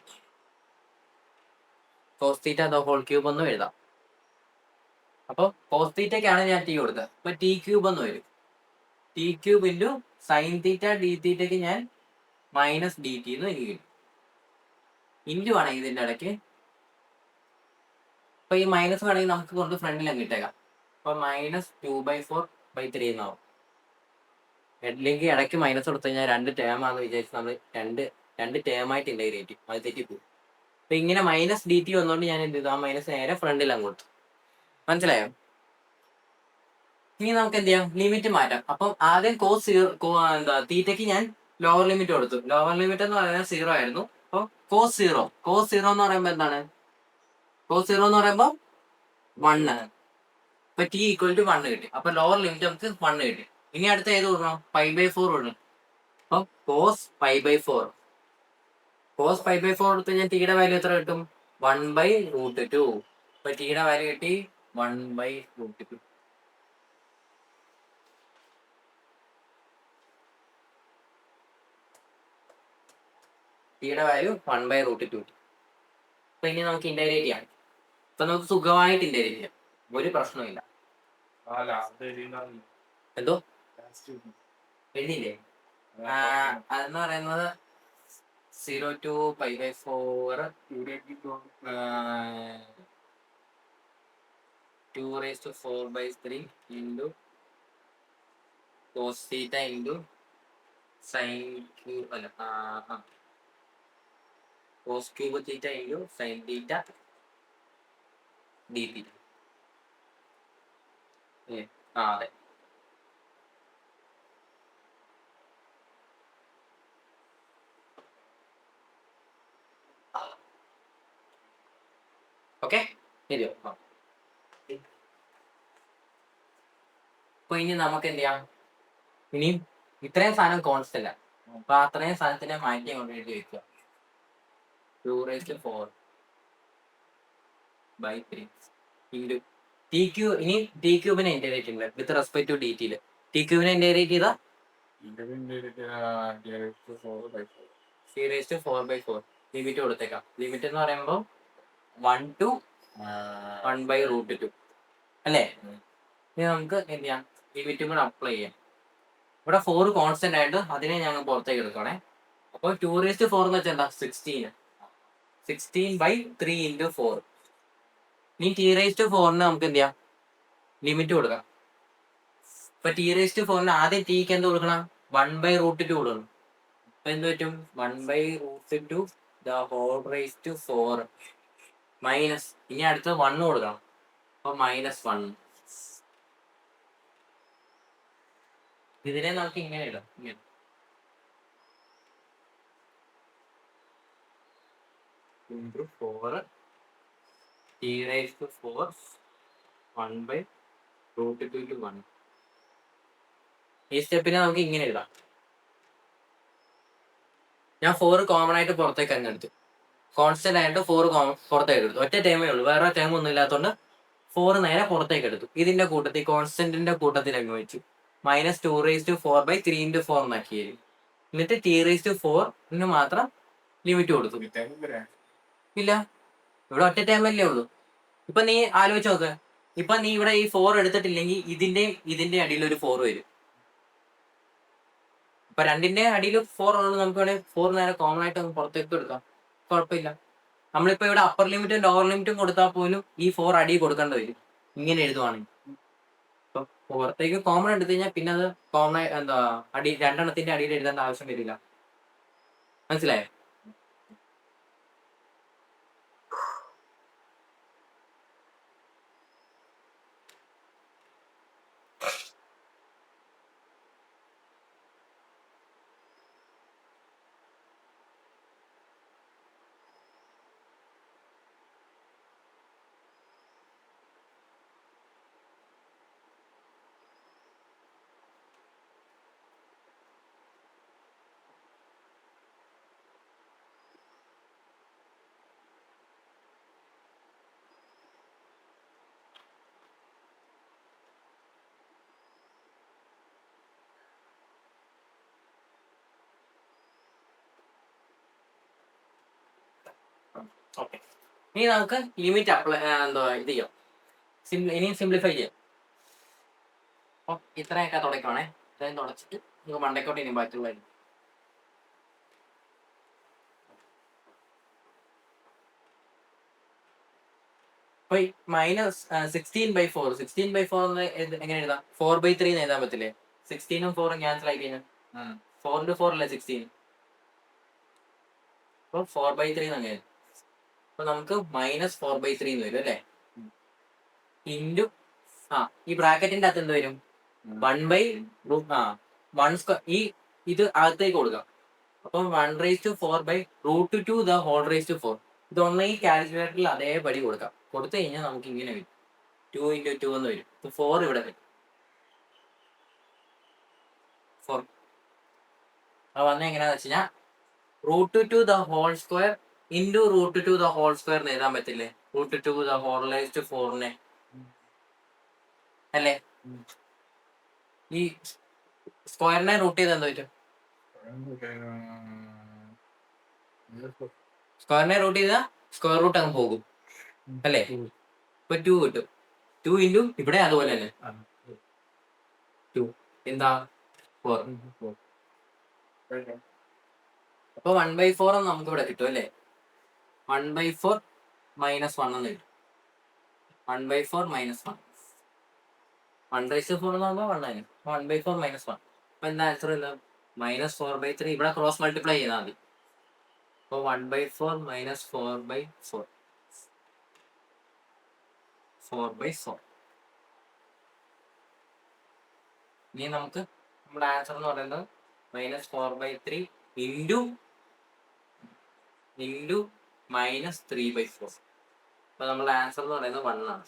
കോസ് തീറ്റ ഹോൾ ക്യൂബ് ഒന്നും എഴുതാം. അപ്പൊ കോസ് തീറ്റയ്ക്കാണ് ഞാൻ ടി കൊടുത്തത്. അപ്പൊ ടി ക്യൂബ് എന്ന് വരും. T cube into sine theta d തീറ്റയ്ക്ക് ഞാൻ മൈനസ് ഡി ടി എന്ന് എനിക്ക് കിട്ടും. ഇൻറ്റു ആണെങ്കിൽ ഇതിന്റെ ഇടയ്ക്ക്, അപ്പൊ ഈ മൈനസ് വേണമെങ്കിൽ നമുക്ക് കൊണ്ട് ഫ്രണ്ടിൽ അങ്ങ് ഇട്ടേക്കാം. അപ്പൊ -2/4/3 എന്നാവും. അല്ലെങ്കിൽ ഇടയ്ക്ക് മൈനസ് കൊടുത്തു കഴിഞ്ഞാൽ 2 ടേം ആണെന്ന് വിചാരിച്ച് നമ്മൾ രണ്ട് ടേമായിട്ട് ഇന്റഗ്രേറ്റ് ചെയ്യും, അത് തെറ്റിപ്പോകും. അപ്പൊ ഇങ്ങനെ മൈനസ് ഡി ടി വന്നുകൊണ്ട് ഞാൻ എന്ത് ചെയ്തു, ആ മൈനസ് നേരെ ഫ്രണ്ടിൽ അങ്ങ് കൊടുത്തു. മനസ്സിലായോ? ഇനി നമുക്ക് എന്ത് ചെയ്യാം, ലിമിറ്റ് മാറ്റാം. അപ്പം ആദ്യം തീറ്റയ്ക്ക് ഞാൻ ലോവർ ലിമിറ്റ് കൊടുത്തു. ലോവർ ലിമിറ്റ് എന്ന് പറയുന്നത് 0 ആയിരുന്നു. അപ്പൊ കോസ് 0 എന്ന് പറയുമ്പോൾ എന്താണ്, കോസ് 0 എന്ന് പറയുമ്പോൾ 1. ഇപ്പൊ ടി ഈക്വൽ ടു 1 കിട്ടി. അപ്പൊ ലോവർ ലിമിറ്റ് നമുക്ക് 1 കിട്ടി. ഇനി അടുത്ത ഏത് കൊടുക്കണം, π/4 കൊടുക്കണം. അപ്പൊ കോസ് π/4 കൊടുത്തു കഴിഞ്ഞാൽ ടിയുടെ വാല്യൂ എത്ര കിട്ടും, 1/√2. ഇപ്പൊ ടിയുടെ വാല്യൂ കിട്ടി 1/√2. ടിയുടെ വാല്യൂ 1/√2. അപ്പൊ ഇനി നമുക്ക് ഇന്റഗ്രേറ്റ് ചെയ്യാം. ഇപ്പൊ നമുക്ക് സുഖമായിട്ട് ഇന്റഗ്രേറ്റ് ചെയ്യാം, ഒരു പ്രശ്നമില്ല. എന്തോ എഴുതിയില്ലേ? അതെന്ന് പറയുന്നത് 0 to π/4 2⁴/3 into cos theta into sin cube അല്ല cos cube theta into sin theta d theta. അതെ. ഓക്കെ, ശരിയോ? അപ്പൊ ഇനി നമുക്ക് എന്ത് ചെയ്യാം, ഇനിയും ഇത്രയും സാധനം കോൺസ്റ്റന്റ് ആണ്, അപ്പൊ അത്രയും സാധനത്തിനെ മാറ്റി കൊണ്ട് എഴുതി വെക്കുക. 2⁴/3 into ടി ക്യൂ. ഇനി ടി ക്യൂബിനെ ഇന്റഗ്രേറ്റ് ചെയ്യുന്നത് വിത്ത് റെസ്പെക്ട് ടു ഡി ടിയില്. ടി ക്യൂബിനെ ഇന്റഗ്രേറ്റ് ചെയ്താ 3⁴/4 ലിമിറ്റ് കൊടുത്തേക്കാം. ലിമിറ്റ് എന്ന് പറയുമ്പോൾ 1 to 1/√2 അല്ലേ? ഇനി നമുക്ക് എന്ത് ചെയ്യാം, ലിമിറ്റും കൂടെ അപ്ലൈ ചെയ്യാം. ഇവിടെ 4 കോൺസ്റ്റന്റ് ആയിട്ട് അതിനെ ഞങ്ങൾ പുറത്തേക്ക് എടുക്കണേ. അപ്പോൾ 2⁴ എന്ന് വെച്ചാൽ എന്താ, 16/3 into 4. ഇനി t⁴ നമുക്ക് എന്ത് ചെയ്യാം, ലിമിറ്റ് കൊടുക്കാം. ഇപ്പൊ t⁴ ആദ്യം tക്ക് എന്ത് കൊടുക്കണം, 1/√2 കൊടുക്കണം. അപ്പൊ എന്ത് പറ്റും, 1/√2 മൈനസ്, ഇനി അടുത്ത് 1 കൊടുക്കണം, അപ്പൊ -1. ഇതിനെ നമുക്ക് ഇങ്ങനെ ഇടാം, ഇങ്ങനെ. t⁴ 1/√2 1. ഈ സ്റ്റെപ്പിനെ നമുക്ക് ഇങ്ങനെ ഇടാം. ഞാൻ 4 കോമൺ ആയിട്ട് പുറത്തേക്ക് അങ്ങ് എടുത്തു. കോൺസ്റ്റന്റ് ആയിട്ട് 4 പുറത്തേക്ക് എടുത്തു. ഒറ്റ ടേമേ ഉള്ളൂ, വേറെ ടേം ഒന്നും ഇല്ലാത്തതുകൊണ്ട് 4 നേരെ പുറത്തേക്ക് എടുത്തു. ഇതിന്റെ കൂട്ടത്തിൽ കോൺസ്റ്റന്റിന്റെ കൂട്ടത്തിൽ അങ്ങ് വെച്ചു. -2⁴/3 into 4 എന്നാക്കി. എന്നിട്ട് t⁴ മാത്രം ലിമിറ്റ് കൊടുത്തു. ഇല്ല, ഇവിടെ ഒറ്റ ടേമല്ലേ ഉള്ളൂ. ഇപ്പൊ നീ ആലോചിച്ച് നോക്ക്, ഇപ്പൊ നീ ഇവിടെ ഈ 4 എടുത്തിട്ടില്ലെങ്കിൽ ഇതിന്റെ അടിയിൽ ഒരു 4 വരും. ഇപ്പൊ രണ്ടിന്റെ അടിയിൽ 4 ഉള്ളത് നമുക്ക് വേണമെങ്കിൽ 4 നേരെ കോമൺ ആയിട്ട് പുറത്തേക്ക് എടുക്കാം, കുഴപ്പമില്ല. നമ്മളിപ്പോ ഇവിടെ അപ്പർ ലിമിറ്റും ലോവർ ലിമിറ്റും കൊടുത്താൽ പോലും ഈ 4 അടി കൊടുക്കേണ്ടി വരും ഇങ്ങനെ എഴുതുവാണെങ്കിൽ. ഇപ്പൊ പുറത്തേക്ക് കോമൺ എടുത്തു കഴിഞ്ഞാൽ പിന്നെ അത് കോമൺ എന്താ രണ്ടെണ്ണത്തിന്റെ അടിയിൽ എഴുതേണ്ട ആവശ്യം വരില്ല. മനസ്സിലായോ? ഓക്കെ, ഇനി നമുക്ക് ലിമിറ്റ് അപ്ലൈ ഇത് ചെയ്യാം, ഇനിയും സിംപ്ലിഫൈ ചെയ്യാം. അപ്പൊ ഇത്രയൊക്കെ തുടയ്ക്കുവാണേ. ഇത്രയും തുടച്ചിട്ട് നമുക്ക് മണ്ടയ്ക്കോട്ട് ഇനി ബാക്കിയുള്ള അപ്പൊ -16/4 എങ്ങനെ എഴുതാം, 4/3 എഴുതാൻ പറ്റില്ലേ? 16ഉം 4ഉം ക്യാൻസൽ ആയി കഴിഞ്ഞാൽ 4 into 4 അല്ലേ 16. അപ്പൊ 4/3 അങ്ങനെ. അപ്പൊ നമുക്ക് -4/3 എന്ന് വരും അല്ലേ? ഇൻറ്റു ഈ ബ്രാക്കറ്റിന്റെ അകത്ത് എന്ത് വരും, 1/1². ഇത് അകത്തേക്ക് കൊടുക്കാം. അപ്പം 1⁴/√2 ഇതൊന്ന് ഈ കാൽക്കുലേറ്ററിൽ അതേപടി കൊടുക്കാം. കൊടുത്തു കഴിഞ്ഞാൽ നമുക്ക് ഇങ്ങനെ വരും, 2 into 2 എന്ന് വരും. 4 ഇവിടെ വരും. 4 അത് വന്ന എങ്ങനെയാന്ന് വെച്ച് കഴിഞ്ഞാൽ √2² into √2² എന്ന് എഴുതാൻ പറ്റില്ലേ? √2⁴ അല്ലേ? ഈ സ്ക്വയറിനെ റൂട്ട് ചെയ്ത് എന്താ പറ്റും? സ്ക്വയറിനെ റൂട്ട് ചെയ്താൽ സ്ക്വയർ റൂട്ട് അങ്ങ് പോകും അല്ലേ? ഇപ്പൊ 2 കിട്ടും. 2 ഇൻറ്റു ഇവിടെ അതുപോലെ തന്നെ 2 എന്താ 4. അപ്പൊ 1/4 എന്ന് നമുക്ക് ഇവിടെ കിട്ടും അല്ലേ? 1/4 മൈനസ് 1 എന്ന് കിട്ടും. 1/4 മൈനസ് 1 1/4 എന്ന് പറയുമ്പോൾ 1 ആയിരുന്നു. 1/4 മൈനസ് 1. അപ്പൊ എന്താ ആൻസർ? എന്താ? -4/3. ഇവിടെ ക്രോസ് മൾട്ടിപ്ലൈ ചെയ്താൽ മതി. അപ്പോൾ 1/4 മൈനസ് 4/4 4/4. ഇനി നമുക്ക് നമ്മുടെ ആൻസർ എന്ന് പറയുന്നത് -4/3 ഇൻറ്റു -3/4. അപ്പൊ നമ്മുടെ ആൻസർ എന്ന് പറയുന്നത് 1 ആണ്.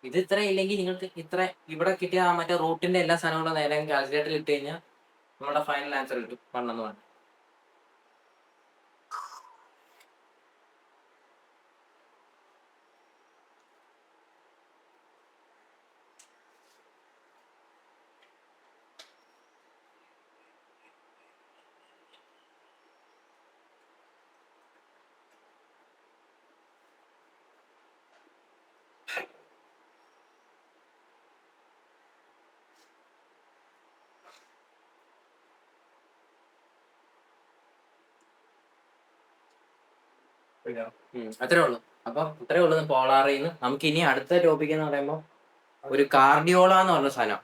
ഇത് ഇത്ര ഇല്ലെങ്കിൽ നിങ്ങൾക്ക് ഇത്ര ഇവിടെ കിട്ടിയ മറ്റേ റൂട്ടിന്റെ എല്ലാ സാധനങ്ങളും നേരെ കാൽക്കുലേറ്ററിൽ ഇട്ട് കഴിഞ്ഞാൽ നമ്മുടെ ഫൈനൽ ആൻസർ കിട്ടും 1 എന്ന് പറഞ്ഞു. അത്രേ ഉള്ളൂ. അപ്പൊ ഇത്രേ ഉള്ളൂ പോളാറിന്ന്. നമുക്ക് ഇനി അടുത്ത ടോപ്പിക് എന്ന് പറയുമ്പോൾ ഒരു കാർഡിയോള എന്ന് പറഞ്ഞ സാധനം.